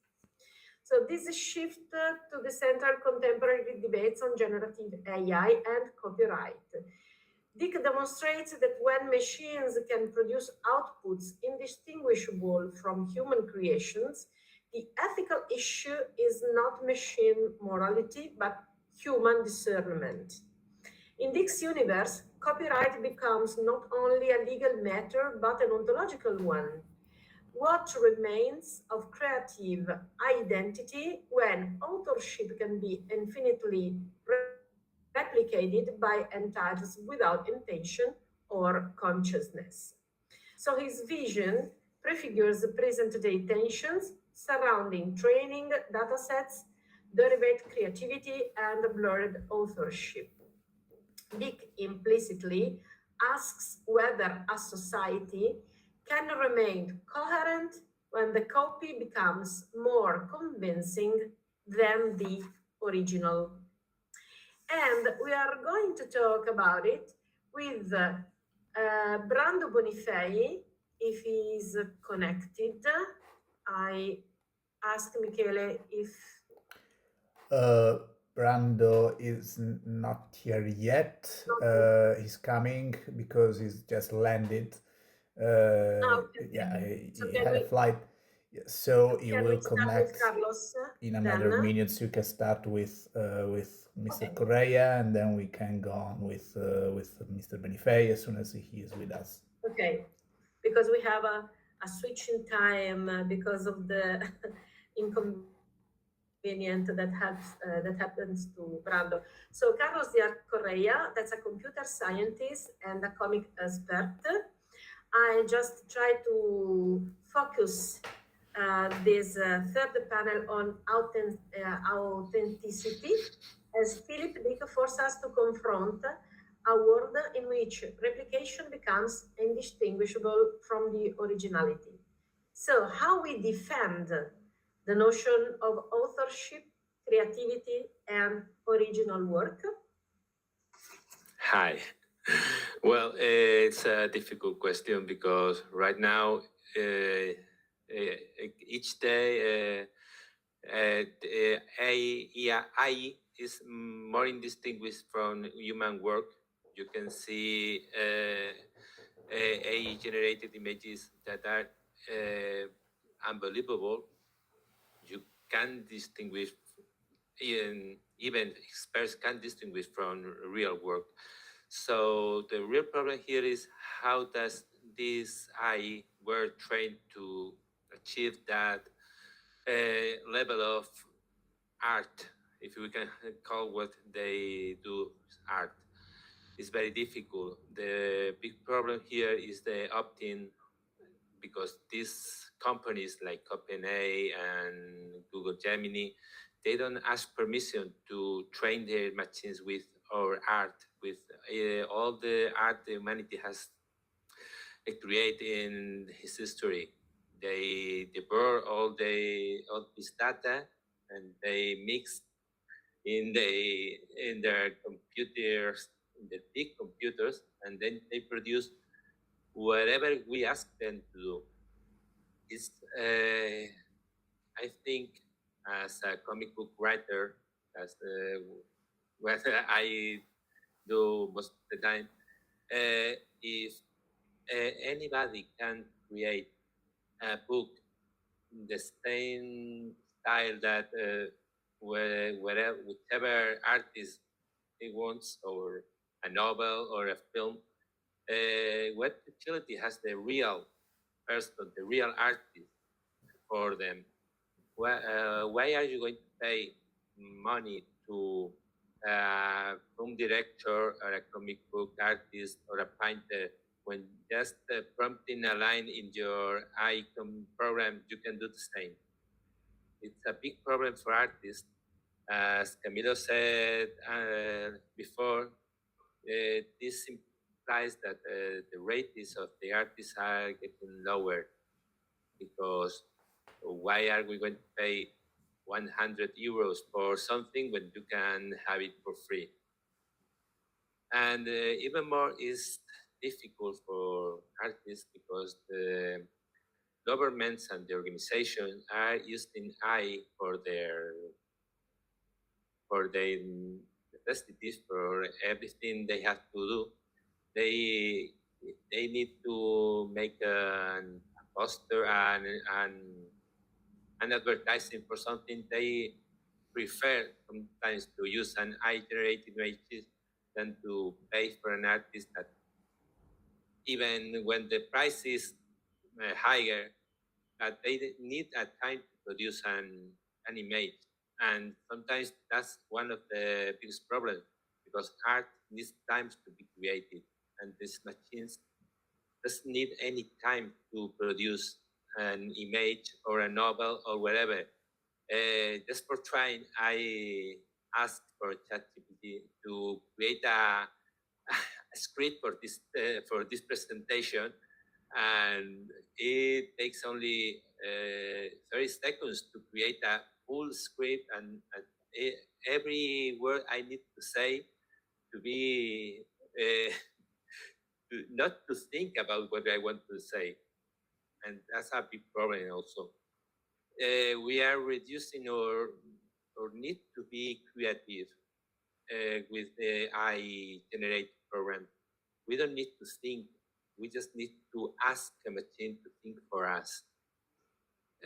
[SPEAKER 1] So this shift to the central contemporary debates on generative AI and copyright. Dick demonstrates that when machines can produce outputs indistinguishable from human creations, the ethical issue is not machine morality, but human discernment. In Dick's universe, copyright becomes not only a legal matter, but an ontological one. What remains of creative identity when authorship can be infinitely replicated by entities without intention or consciousness? So his vision prefigures the present-day tensions surrounding training datasets, derived creativity, and blurred authorship. Dick implicitly asks whether a society can remain coherent when the copy becomes more convincing than the original. And we are going to talk about it with Brando Bonifei, if he is connected. I asked Michele if...
[SPEAKER 7] Brando is not here yet. He's coming because he's just landed.
[SPEAKER 1] Okay.
[SPEAKER 7] Yeah, he
[SPEAKER 1] So
[SPEAKER 7] had a flight. So he
[SPEAKER 1] can
[SPEAKER 7] will
[SPEAKER 1] we start
[SPEAKER 7] connect
[SPEAKER 1] with Carlos
[SPEAKER 7] in a matter of
[SPEAKER 1] then?
[SPEAKER 7] minutes. You can start with Mr.
[SPEAKER 1] Okay.
[SPEAKER 7] Correa, and then we can go on with Mr. Benifei as soon as he is with us.
[SPEAKER 1] Okay, because we have a switch in time because of the inconvenient that happens to Brando. So Carlos Diaz Correa, that's a computer scientist and a comic expert. I just try to focus this third panel on authenticity, as Philip Dick forced us to confront a world in which replication becomes indistinguishable from the originality. So, how we defend the notion of authorship, creativity, and original work?
[SPEAKER 8] Hi. Well, it's a difficult question because right now, each day, AI is more indistinguished from human work. You can see AI-generated images that are unbelievable. You can distinguish, even experts can distinguish from real work. So the real problem here is how does this AI were trained to achieve that level of art, if we can call what they do art. It's very difficult. The big problem here is the opt-in, because these companies like OpenAI and Google Gemini, they don't ask permission to train their machines with our art, with all the art the humanity has created in his history. They burn all this data and they mix in their computers, in the big computers, and then they produce whatever we ask them to do. It's I think as a comic book writer, as what I do most of the time, if anybody can create a book in the same style that whichever artist he wants, or a novel or a film, what utility has the real person, the real artist for them? Why are you going to pay money to a film director or a comic book artist or a painter when just prompting a line in your icon program, you can do the same? It's a big problem for artists. As Camilo said before, this implies that the ratings of the artists are getting lower, because why are we going to pay 100 euros for something when you can have it for free? And even more is difficult for artists because the governments and the organizations are using AI for their necessities, for everything they have to do. They need to make a poster and advertising for something. They prefer sometimes to use an AI-generated images than to pay for an artist that, even when the price is higher, that they need a time to produce an image. And sometimes that's one of the biggest problems, because art needs time to be created, and these machines doesn't need any time to produce an image or a novel or whatever. Just for trying, I asked for ChatGPT to create a script for this presentation, and it takes only 30 seconds to create a full script, and every word I need to say to be not to think about what I want to say, and that's a big problem also. We are reducing our need to be creative with the AI-generated program. We don't need to think. We just need to ask a machine to think for us.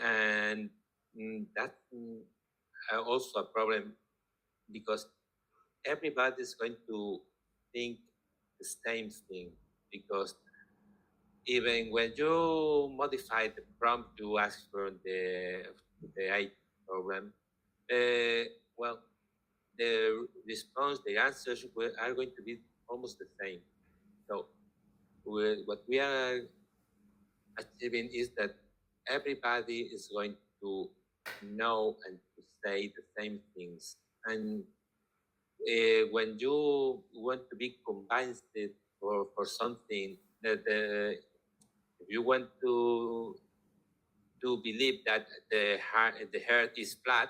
[SPEAKER 8] And that's also a problem, because everybody is going to think the same thing, because even when you modify the prompt to ask for the AI program, well, the response, the answers are going to be almost the same. So what we are achieving is that everybody is going to know and to say the same things. And when you want to be convinced for something, that if you want to believe that the earth is flat,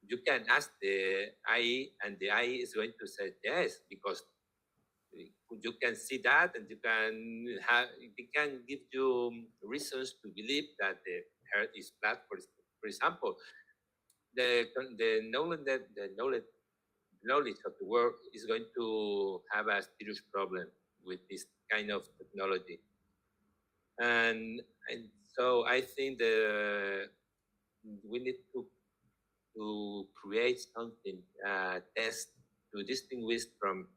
[SPEAKER 8] you can ask the AI, and the AI is going to say yes, because you can see that, and you can have, it can give you reasons to believe that the earth is flat. For example, the knowledge of the world is going to have a serious problem with this kind of technology, and so I think we need to create something, test to distinguish from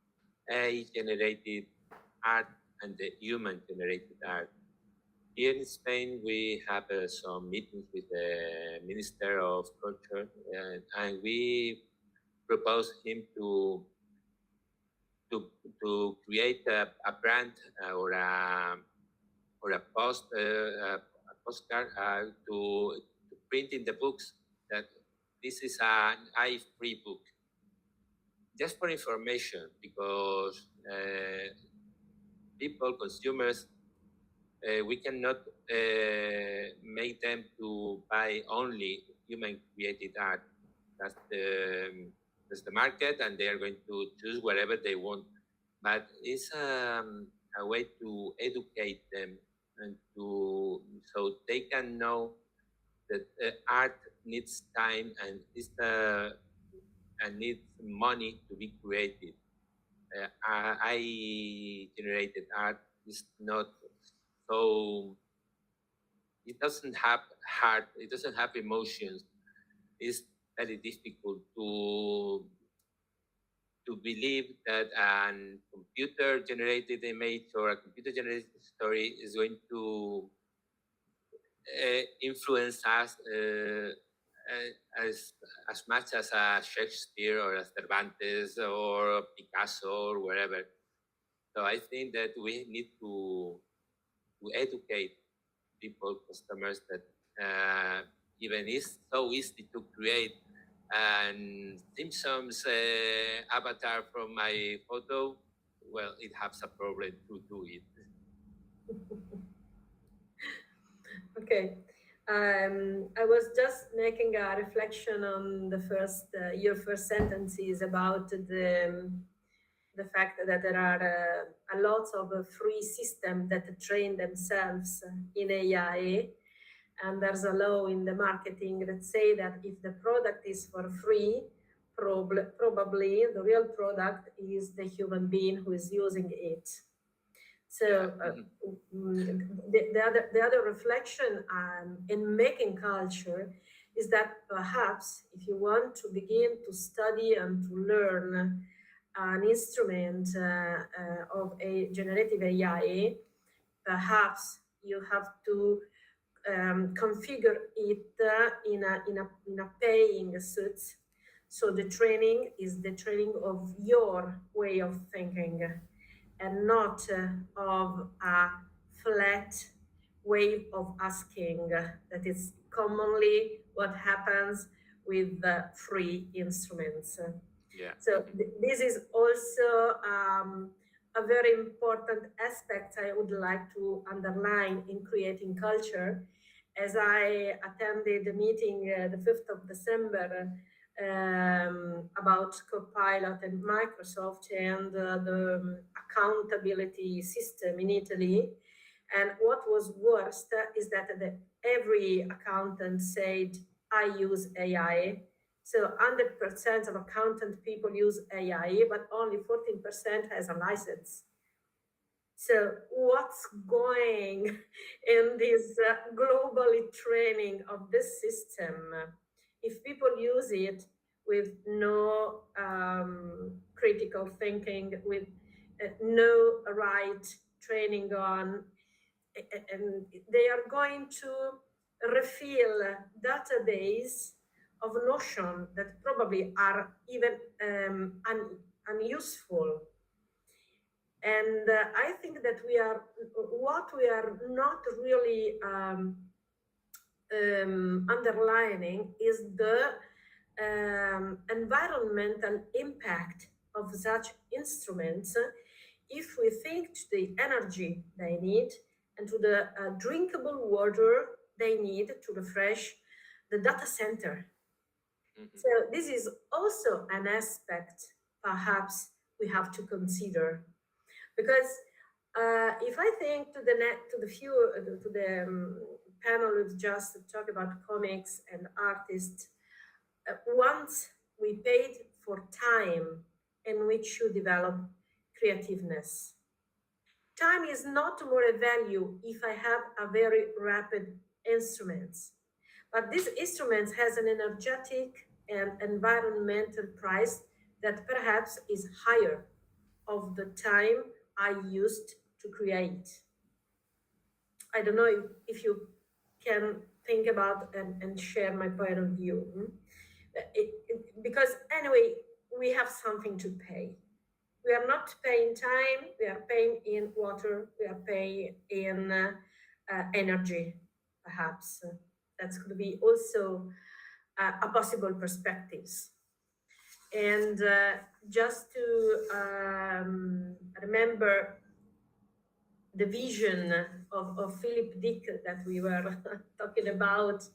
[SPEAKER 8] AI-generated art and the human-generated art. Here in Spain, we have some meetings with the Minister of Culture, and we propose him to create a brand or a postcard to print in the books that this is an AI-free book, just for information, because people, consumers, we cannot make them to buy only human-created art. That's the market, and they are going to choose whatever they want. But it's a way to educate them and so they can know that art needs time and needs money to be created. AI-generated art is not so. It doesn't have heart. It doesn't have emotions. It's very difficult to believe that a computer-generated image or a computer-generated story is going to influence us as much as a Shakespeare or a Cervantes or Picasso or wherever. So I think that we need to educate people, customers, that even it's so easy to create and Simpsons avatar from my photo, well, it has a problem to do it.
[SPEAKER 1] Okay. I was just making a reflection on the your first sentences about the fact that there are a lot of free systems that train themselves in AI, and there's a law in the marketing that say that if the product is for free, probably the real product is the human being who is using it. So the other reflection in making culture is that perhaps if you want to begin to study and to learn an instrument of a generative AI, perhaps you have to configure it in a paying suit. So the training is the training of your way of thinking, and not of a flat way of asking. That is commonly what happens with the free instruments.
[SPEAKER 8] Yeah.
[SPEAKER 1] So this is also a very important aspect I would like to underline in creating culture. As I attended the meeting the 5th of December about Copilot and Microsoft and the accountability system in Italy. And what was worst is that every accountant said, I use AI. So 100% of accountant people use AI, but only 14% has a license. So what's going in this globally training of this system? If people use it with no critical thinking, with no right training on, and they are going to refill a database of notion that probably are even unuseful. And I think that what we are not really underlining is the environmental impact of such instruments if we think to the energy they need and to the drinkable water they need to refresh the data center. So this is also an aspect perhaps we have to consider, because if I think to the panel who just talked about comics and artists, once we paid for time in which you develop creativeness. Time is not more a value if I have a very rapid instruments, but this instrument has an energetic and environmental price that perhaps is higher of the time I used to create. I don't know if you can think about and share my point of view. Because anyway, we have something to pay. We are not paying time, we are paying in water, we are paying in energy, perhaps. That could be also a possible perspectives. And just to remember the vision of Philip Dick that we were talking about,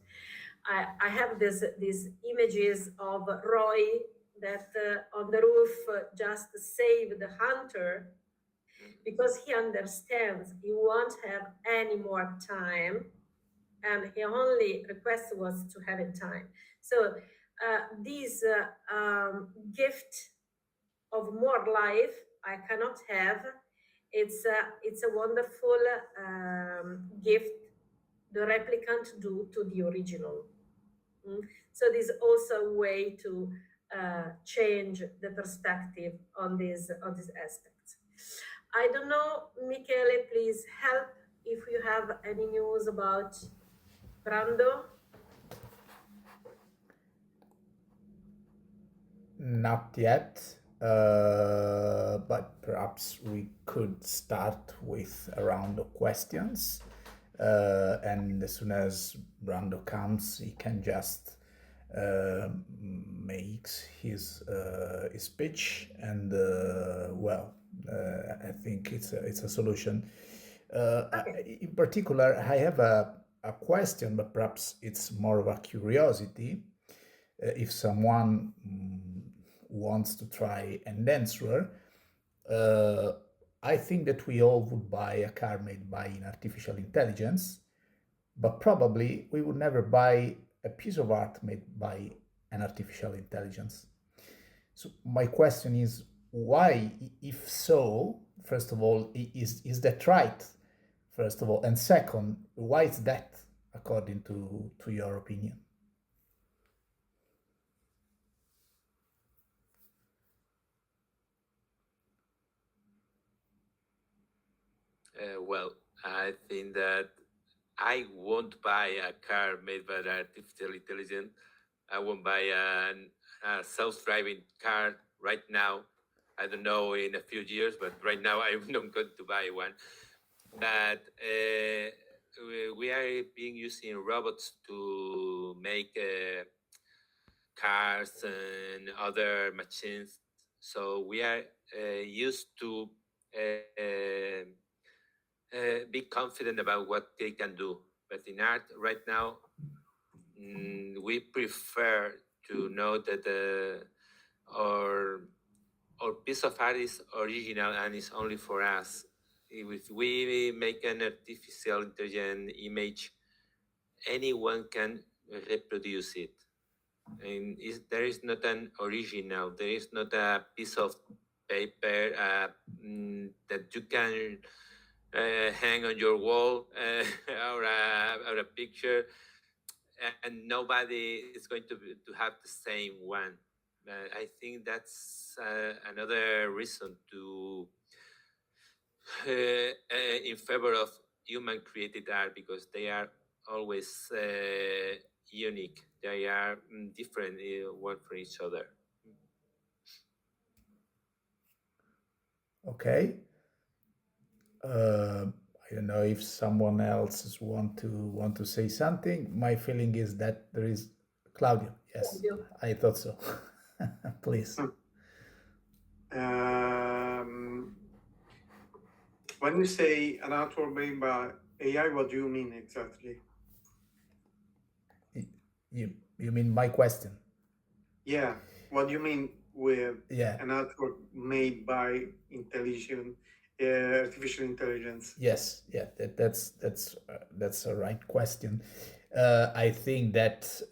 [SPEAKER 1] I have these images of Roy that on the roof just saved the hunter because he understands he won't have any more time, and his only request was to have it time. So this gift of more life I cannot have. It's a wonderful gift the replicant do to the original. So this is also a way to change the perspective on these aspects. I don't know, Michele, please help if you have any news about Brando.
[SPEAKER 7] Not yet, but perhaps we could start with a round of questions. And as soon as Brando comes, he can just makes his speech, and I think it's a solution. In particular, I have a question, but perhaps it's more of a curiosity. If someone wants to try and answer, I think that we all would buy a car made by an artificial intelligence, but probably we would never buy a piece of art made by an artificial intelligence. So my question is, why, if so, first of all, is that right? First of all, and second, why is that, according to your opinion?
[SPEAKER 8] Well, I think that I won't buy a car made by artificial intelligence. I won't buy a self-driving car right now. I don't know in a few years, but right now I'm not going to buy one. But we are being using robots to make cars and other machines. So we are used to be confident about what they can do. But in art right now, we prefer to know that our piece of art is original and is only for us. If we make an artificial intelligent image, anyone can reproduce it. And there is not an original, there is not a piece of paper that you can hang on your wall or a picture, and nobody is going to have the same one. I think that's another reason to in favor of human created art because they are always unique. They are different one from each other.
[SPEAKER 7] Okay. I don't know if someone else want to say something. My feeling is that there is Claudio. Yes,
[SPEAKER 1] Claudio.
[SPEAKER 7] I thought so. Please.
[SPEAKER 2] When you say an artwork made by AI, what do you mean exactly?
[SPEAKER 7] You mean my question?
[SPEAKER 2] Yeah. What do you mean with
[SPEAKER 7] Yeah.
[SPEAKER 2] an artwork made by artificial intelligence?
[SPEAKER 7] Yes. Yeah. That's a right question. I think that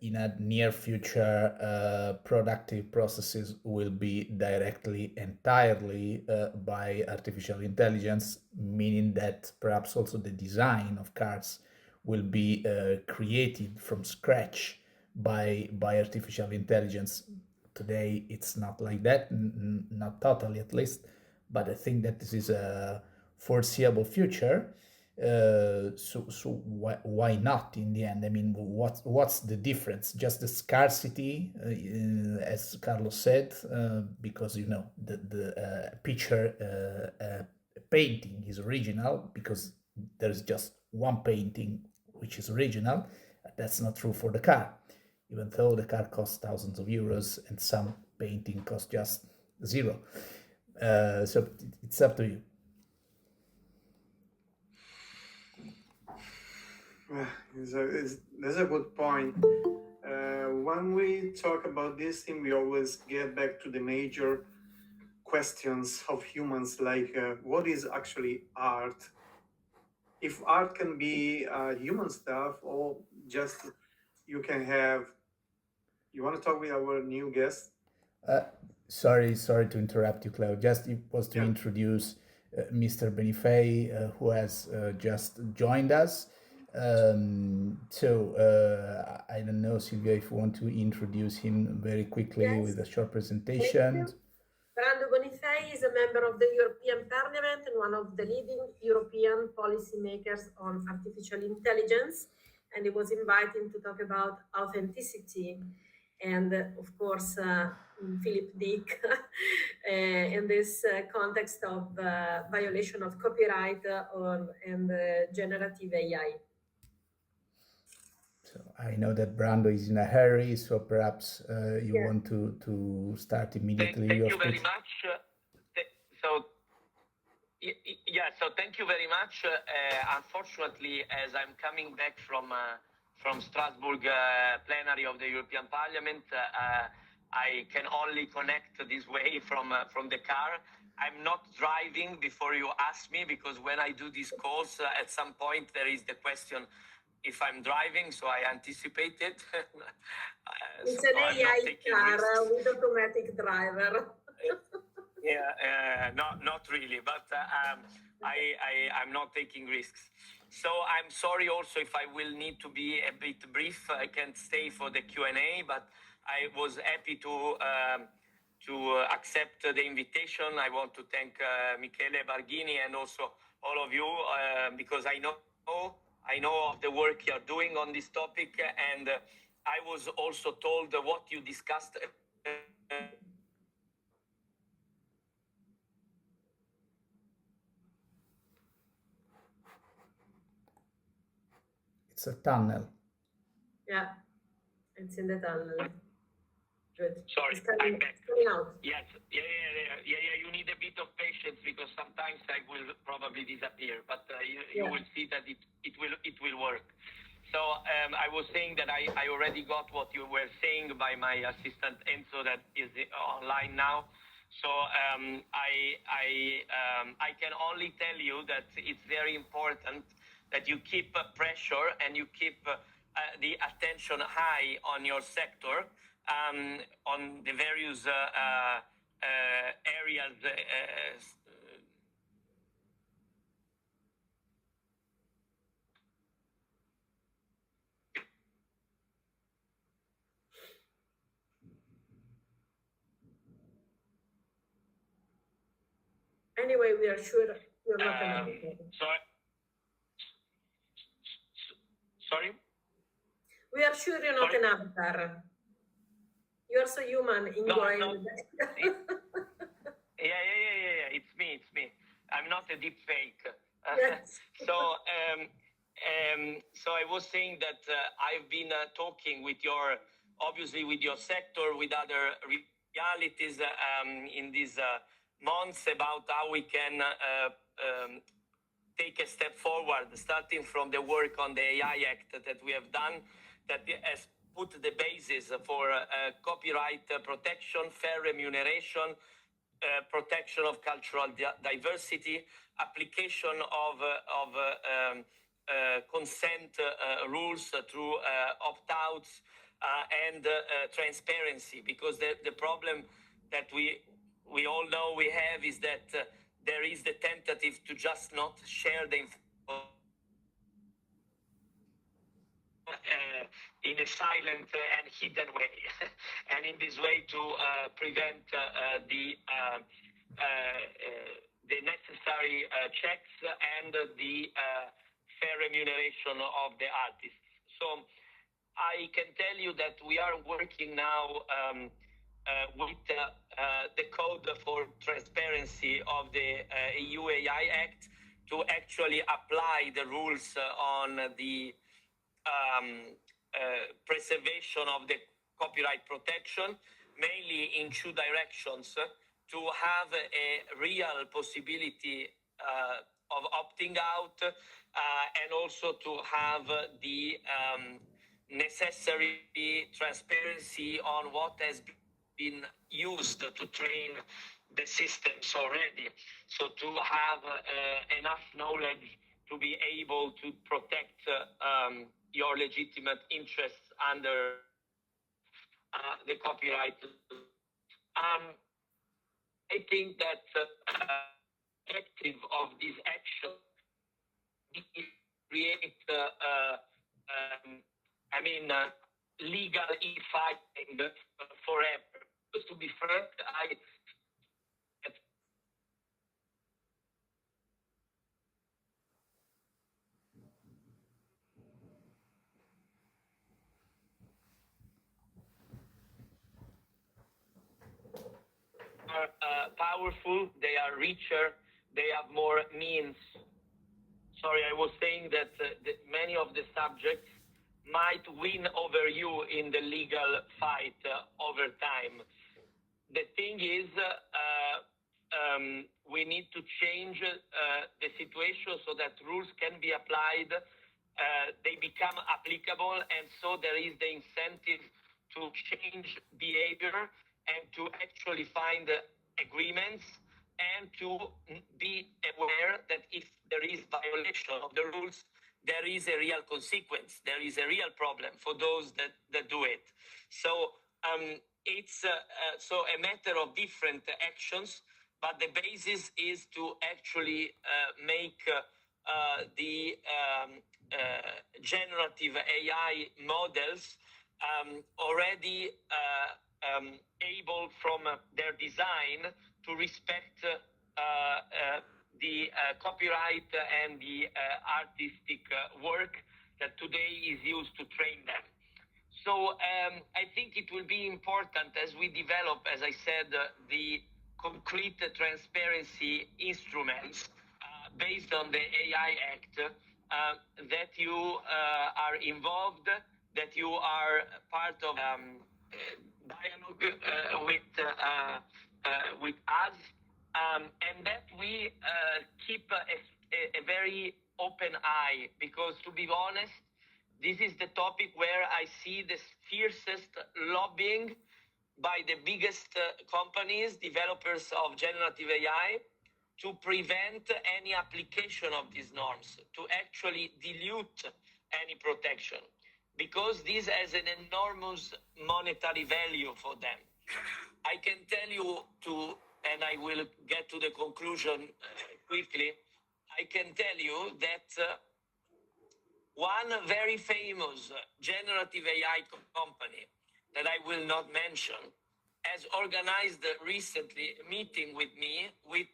[SPEAKER 7] in a near future, productive processes will be directly entirely by artificial intelligence, meaning that perhaps also the design of cars will be created from scratch by artificial intelligence. Today, it's not like that, not totally at least, but I think that this is a foreseeable future. So why not in the end? I mean, what's the difference? Just the scarcity, as Carlos said, because you know the picture painting is original because there's just one painting which is original. That's not true for the car, even though the car costs thousands of euros and some painting costs just zero. So it's up to you.
[SPEAKER 2] That's a good point. When we talk about this thing, we always get back to the major questions of humans, like what is actually art? If art can be human stuff, or just you can have. You want to talk with our new guest?
[SPEAKER 7] Sorry to interrupt you, Claude. Just it was to introduce Mr. Benifei, who has just joined us. I don't know, Silvia, if you want to introduce him very quickly with a short presentation.
[SPEAKER 1] Brando Bonifei is a member of the European Parliament and one of the leading European policymakers on artificial intelligence. And he was invited to talk about authenticity and, of course, Philip Dick in this context of violation of copyright and generative AI.
[SPEAKER 7] So I know that Brando is in a hurry, so perhaps you want to start immediately.
[SPEAKER 9] Thank you very much. So thank you very much. Unfortunately, as I'm coming back from Strasbourg plenary of the European Parliament, I can only connect this way from the car. I'm not driving before you ask me, because when I do these calls, at some point there is the question if I'm driving, so I anticipate it.
[SPEAKER 1] It's an AI car with automatic driver.
[SPEAKER 9] Not really, but I'm not taking risks. So I'm sorry also if I will need to be a bit brief. I can't stay for the Q&A, but I was happy to accept the invitation. I want to thank Michele Barghini and also all of you because I know of the work you're doing on this topic, and I was also told what you discussed.
[SPEAKER 7] It's a tunnel.
[SPEAKER 1] Yeah, it's in the tunnel. Good.
[SPEAKER 9] Sorry,
[SPEAKER 1] coming out.
[SPEAKER 9] Yes, yeah. You need a bit of patience because sometimes I will probably disappear, but you will see that it will work. So I was saying that I already got what you were saying by my assistant Enzo that is online now. So I can only tell you that it's very important that you keep pressure and you keep the attention high on your sector, on the various areas.
[SPEAKER 1] Anyway, we are sure you're not connected.
[SPEAKER 9] Sorry?
[SPEAKER 1] We are sure you're not
[SPEAKER 9] Sorry?
[SPEAKER 1] an avatar. You are so human in
[SPEAKER 9] No, I'm
[SPEAKER 1] going.
[SPEAKER 9] Yeah. It's me. I'm not a deep fake.
[SPEAKER 1] Yes.
[SPEAKER 9] So I was saying that I've been talking with obviously with your sector, with other realities in these months about how we can take a step forward, starting from the work on the AI Act that we have done, that has put the basis for copyright protection, fair remuneration, protection of cultural diversity, application of consent rules through opt-outs and transparency. Because the problem that we all know we have is that there is the tentative to just not share the information in a silent and hidden way, and in this way to prevent the necessary checks and the fair remuneration of the artists. So I can tell you that we are working now with the code for transparency of the EU AI Act to actually apply the rules on the preservation of the copyright protection, mainly in two directions: to have a real possibility of opting out, and also to have the necessary transparency on what has been used to train the systems already. So to have enough knowledge to be able to protect your legitimate interests under the copyright. I think that objective of this action is create, legal e-fighting forever. Because to be frank, are powerful, they are richer, they have more means. Sorry, I was saying that many of the subjects might win over you in the legal fight over time. The thing is, we need to change the situation so that rules can be applied, they become applicable, and so there is the incentive to change behavior and to actually find agreements and to be aware that if there is violation of the rules, there is a real consequence. There is a real problem for those that do it. So it's so a matter of different actions, but the basis is to actually make the generative AI models already able from their design to respect the copyright and the artistic work that today is used to train them. So I think it will be important as we develop, as I said, the concrete transparency instruments based on the AI Act, that you are involved, that you are part of dialogue with us, and that we keep a very open eye, because to be honest, this is the topic where I see the fiercest lobbying by the biggest companies, developers of generative AI, to prevent any application of these norms, to actually dilute any protection, because this has an enormous monetary value for them. I can tell you and I will get to the conclusion quickly, I can tell you that one very famous generative AI company that I will not mention has organized recently a meeting with me with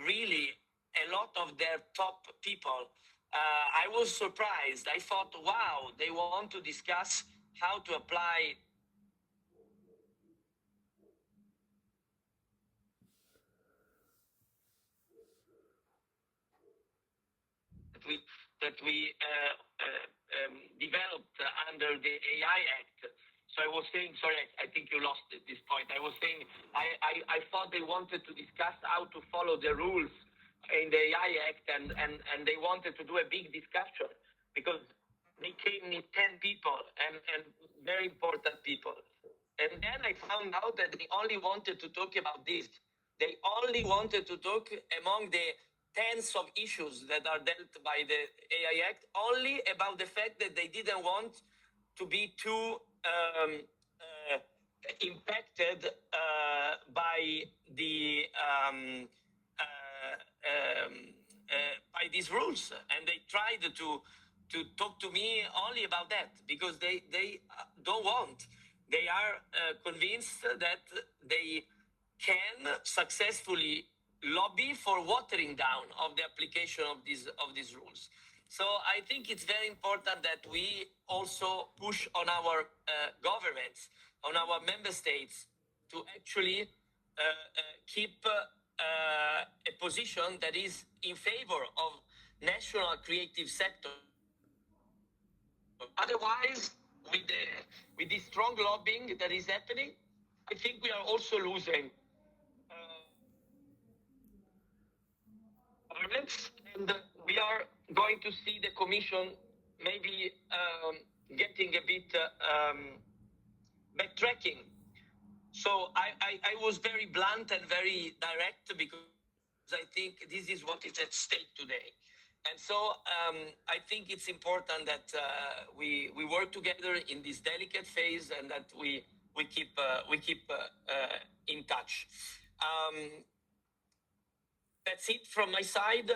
[SPEAKER 9] really a lot of their top people I was surprised. I thought, wow, they want to discuss how to apply that we developed under the AI Act. So I was saying, sorry, I think you lost at this point. I was saying, I thought they wanted to discuss how to follow the rules in the AI Act, and they wanted to do a big discussion because they came with 10 people and very important people. And then I found out that they only wanted to talk about this. They only wanted to talk among the tens of issues that are dealt by the AI Act, only about the fact that they didn't want to be too impacted by the by these rules, and they tried to talk to me only about that because they don't want. They are convinced that they can successfully lobby for watering down of the application of these rules. So I think it's very important that we also push on our governments, on our member states, to actually keep a position that is in favor of national creative sector. Otherwise, with the strong lobbying that is happening, I think we are also losing governments, and we are going to see the Commission maybe getting a bit backtracking. So I was very blunt and very direct because I think this is what is at stake today. And so I think it's important that we work together in this delicate phase and that we keep in touch. That's it from my side.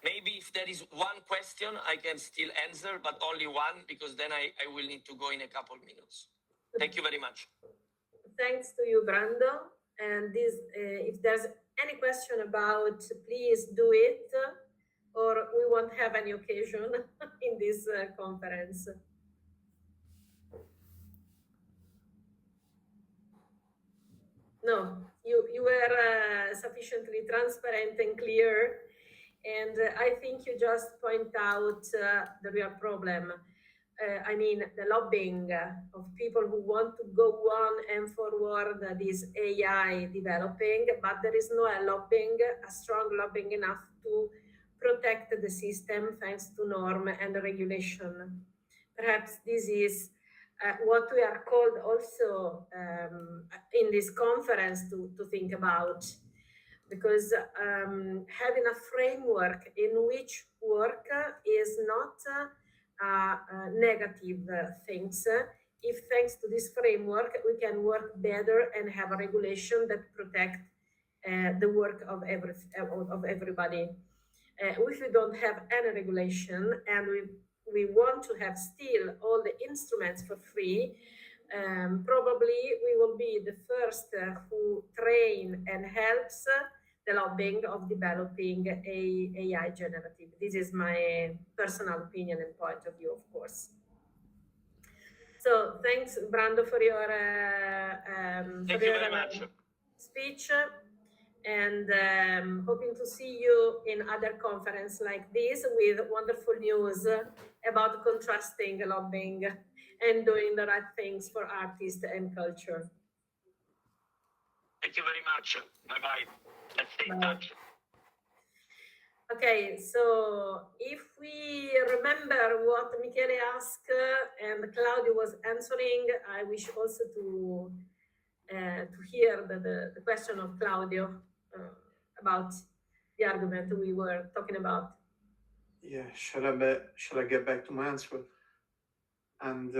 [SPEAKER 9] Maybe if there is one question, I can still answer, but only one, because then I will need to go in a couple minutes. Thank you very much.
[SPEAKER 1] Thanks to you, Brando. And this, if there's any question about, please do it, or we won't have any occasion in this conference. No, you were sufficiently transparent and clear, and I think you just point out the real problem. I mean, the lobbying of people who want to go on and forward this AI developing, but there is no lobbying, a strong lobbying enough to protect the system thanks to norm and regulation. Perhaps this is what we are called also in this conference to think about, because having a framework in which work is not negative things. If thanks to this framework we can work better and have a regulation that protect the work of everybody. If we don't have any regulation and we want to have still all the instruments for free, probably we will be the first who train and helps the lobbying of developing AI generative. This is my personal opinion and point of view, of course. So thanks, Brando, for your speech, and hoping to see you in other conferences like this with wonderful news about contrasting lobbying and doing the right things for artists and culture.
[SPEAKER 9] Thank you very much. Bye-bye. Let's stay in touch.
[SPEAKER 1] Okay, so if we remember what Michele asked and Claudio was answering, I wish also to hear the question of Claudio about the argument we were talking about.
[SPEAKER 2] Yeah, shall I get back to my answer? And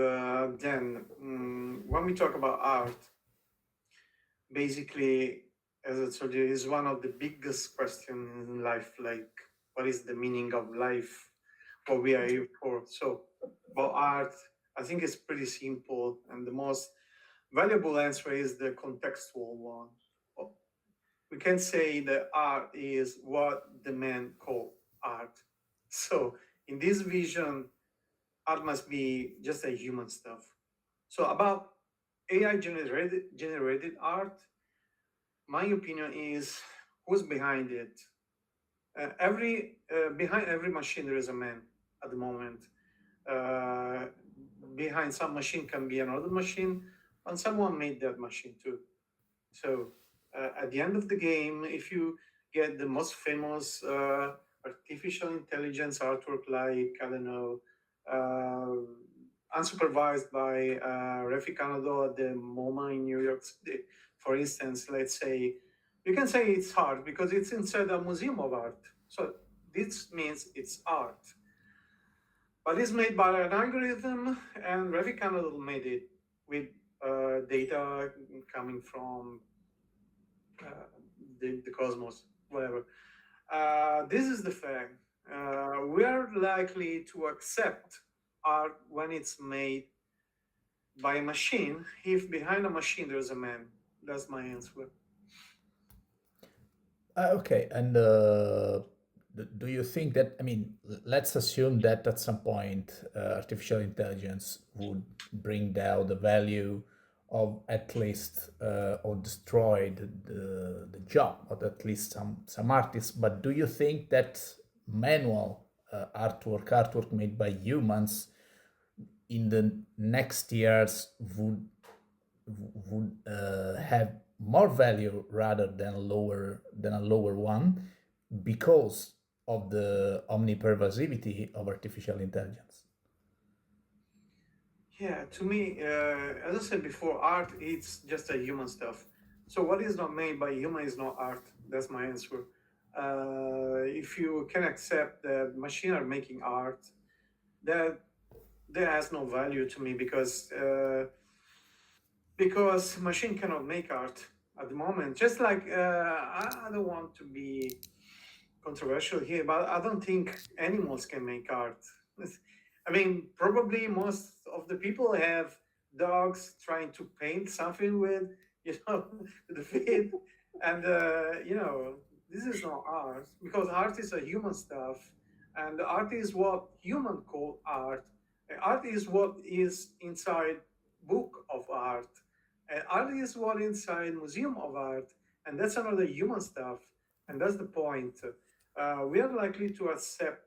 [SPEAKER 2] then when we talk about art, basically, as I told you, is one of the biggest questions in life, like what is the meaning of life, what we are here for. So about art, I think it's pretty simple, and the most valuable answer is the contextual one. We can say that art is what the man called art. So in this vision, art must be just a human stuff. So about AI generated art, my opinion is who's behind it. Behind every machine there is a man at the moment. Uh, Behind some machine can be another machine, and someone made that machine too. So at the end of the game, if you get the most famous artificial intelligence artwork, like I don't know, unsupervised by Refi Canado at the MoMA in New York City, for instance, let's say, you can say it's art because it's inside a museum of art. So this means it's art. But it's made by an algorithm, and Refi Canado made it with data coming from the cosmos, whatever. This is the fact. We are likely to accept art when it's made by a machine if behind a machine there's a man. That's my answer.
[SPEAKER 7] Okay, and do you think that, I mean, let's assume that at some point artificial intelligence would bring down the value of at least or destroy the job of at least some artists, but do you think that manual artwork made by humans in the next years would have more value rather than a lower one because of the omnipervasivity of artificial intelligence?
[SPEAKER 2] Yeah, to me, as I said before, art it's just a human stuff. So what is not made by human is not art. That's my answer. If you can accept that machine are making art, that has no value to me because machine cannot make art at the moment. Just like I don't want to be controversial here, but I don't think animals can make art. I mean, probably most of the people have dogs trying to paint something with, the feet, and this is not art because art is a human stuff, and art is what human call art. Art is what is inside book of art. Art is what inside museum of art, and that's another human stuff, and that's the point. We are likely to accept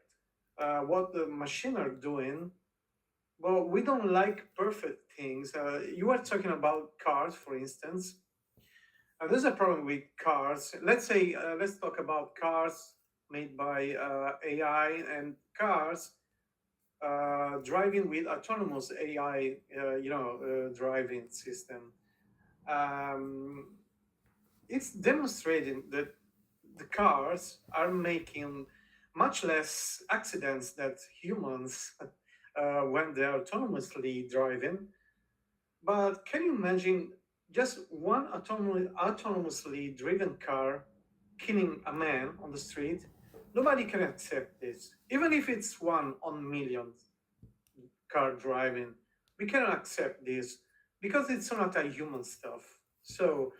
[SPEAKER 2] what the machine are doing, but we don't like perfect things. You are talking about cars, for instance. There's a problem with cars. Let's talk about cars made by AI and cars driving with autonomous AI, driving system. Um, it's demonstrating that the cars are making much less accidents than humans when they are autonomously driving. But can you imagine just one autonomously driven car killing a man on the street? Nobody can accept this. Even if it's one on millions car driving, we cannot accept this because it's not a human stuff. So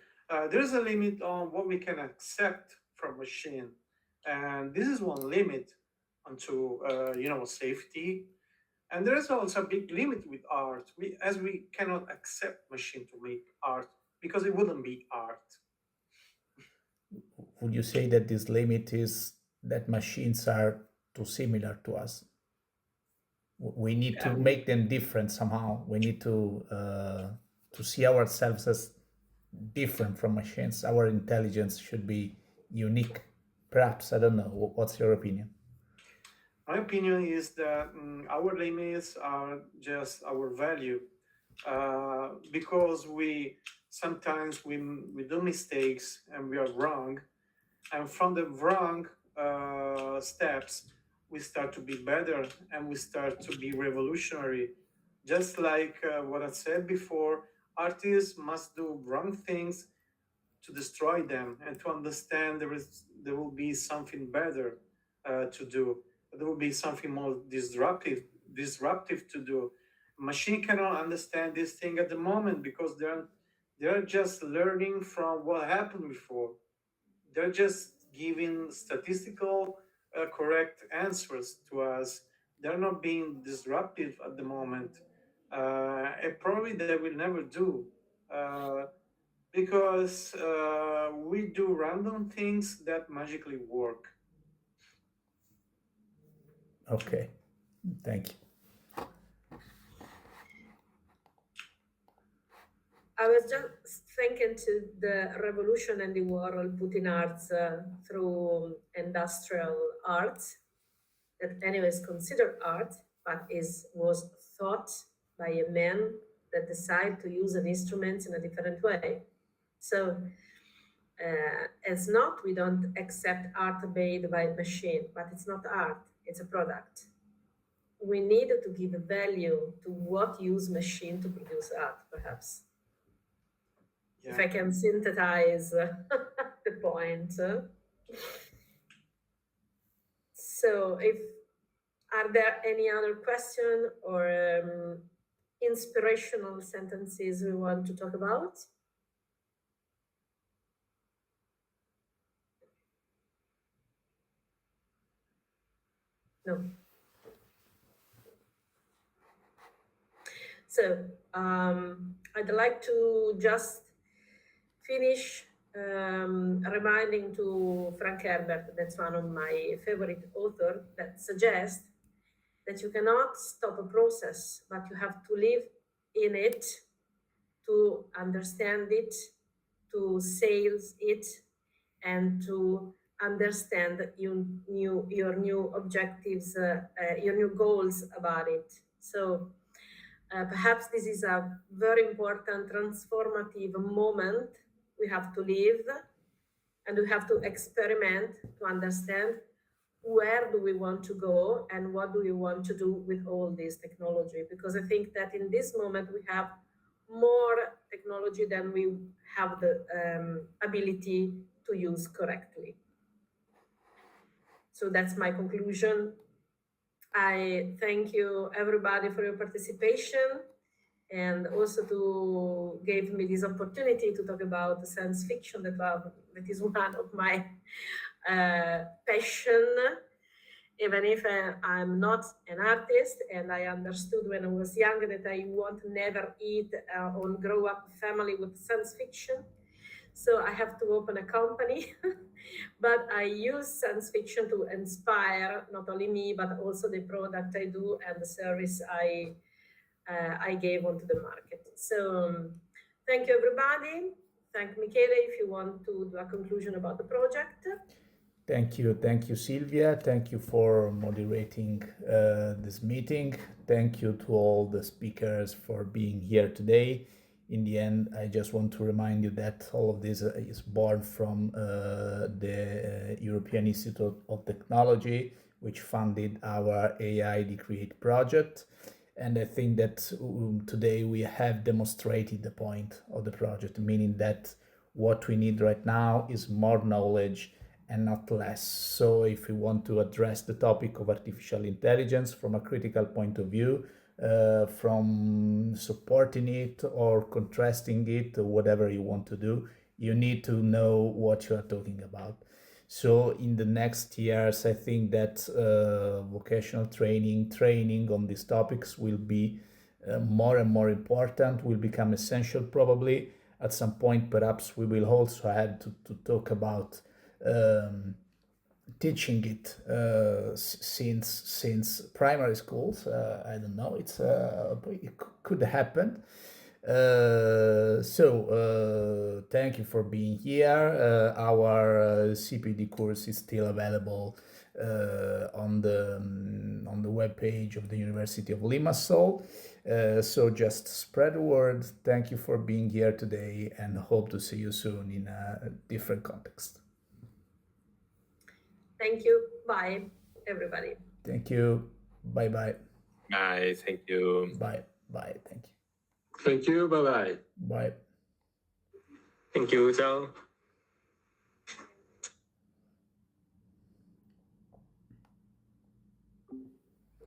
[SPEAKER 2] there's a limit on what we can accept from machine, and this is one limit onto safety. And there is also a big limit with art. We cannot accept machine to make art because it wouldn't be art.
[SPEAKER 7] Would you say that this limit is that machines are too similar to us? We need to make them different somehow. We need to see ourselves as different from machines. Our intelligence should be unique. Perhaps, I don't know. What's your opinion?
[SPEAKER 2] My opinion is that our limits are just our value, because we sometimes we do mistakes and we are wrong, and from the wrong steps we start to be better and we start to be revolutionary. Just like what I said before, artists must do wrong things to destroy them and to understand there will be something better to do. There will be something more disruptive to do. Machine cannot understand this thing at the moment because they're just learning from what happened before. They're just giving statistical correct answers to us. They're not being disruptive at the moment, and probably they will never do, because we do random things that magically work.
[SPEAKER 7] Okay, thank you.
[SPEAKER 1] I was just thinking to the revolution and the world putting arts through industrial arts, that anyway is considered art, but was thought by a man that decide to use an instrument in a different way. So it's not, we don't accept art made by machine, but it's not art, it's a product. We need to give a value to what use machine to produce art, perhaps.
[SPEAKER 2] Yeah.
[SPEAKER 1] If I can synthesize the point. So are there any other question or inspirational sentences we want to talk about? No. So I'd like to just finish reminding to Frank Herbert, that's one of my favorite authors, that suggests that you cannot stop a process, but you have to live in it, to understand it, to sales it, and to understand your new objectives, your new goals about it. So perhaps this is a very important transformative moment we have to live, and we have to experiment to understand where do we want to go and what do we want to do with all this technology. Because I think that in this moment we have more technology than we have the ability to use correctly. So that's my conclusion. I thank you everybody for your participation, and also to give me this opportunity to talk about science fiction that is one of my passion, even if I'm not an artist, and I understood when I was young that I won't never eat or grow up family with science fiction. So I have to open a company, but I use science fiction to inspire not only me, but also the product I do and the service I gave onto the market. So thank you, everybody. Thank Michele if you want to do a conclusion about the project.
[SPEAKER 7] Thank you, Silvia. Thank you for moderating this meeting. Thank you to all the speakers for being here today. In the end, I just want to remind you that all of this is born from the European Institute of Technology, which funded our AIdeCreate project. And I think that today we have demonstrated the point of the project, meaning that what we need right now is more knowledge and not less. So if we want to address the topic of artificial intelligence from a critical point of view, from supporting it or contrasting it, or whatever you want to do, you need to know what you are talking about. So in the next years, I think that vocational training on these topics will be more and more important, will become essential probably. At some point, perhaps we will also have to talk about teaching it since primary schools. I don't know, it could happen. So thank you for being here. Our CPD course is still available on the webpage of the University of Limassol. So just spread the word. Thank you for being here today, and hope to see you soon in a different context.
[SPEAKER 1] Thank you. Bye, everybody.
[SPEAKER 7] Thank you. Bye-bye.
[SPEAKER 8] Bye. Thank you.
[SPEAKER 7] Bye. Thank you.
[SPEAKER 6] Thank you. Bye-bye.
[SPEAKER 7] Bye.
[SPEAKER 3] Thank you. Ciao.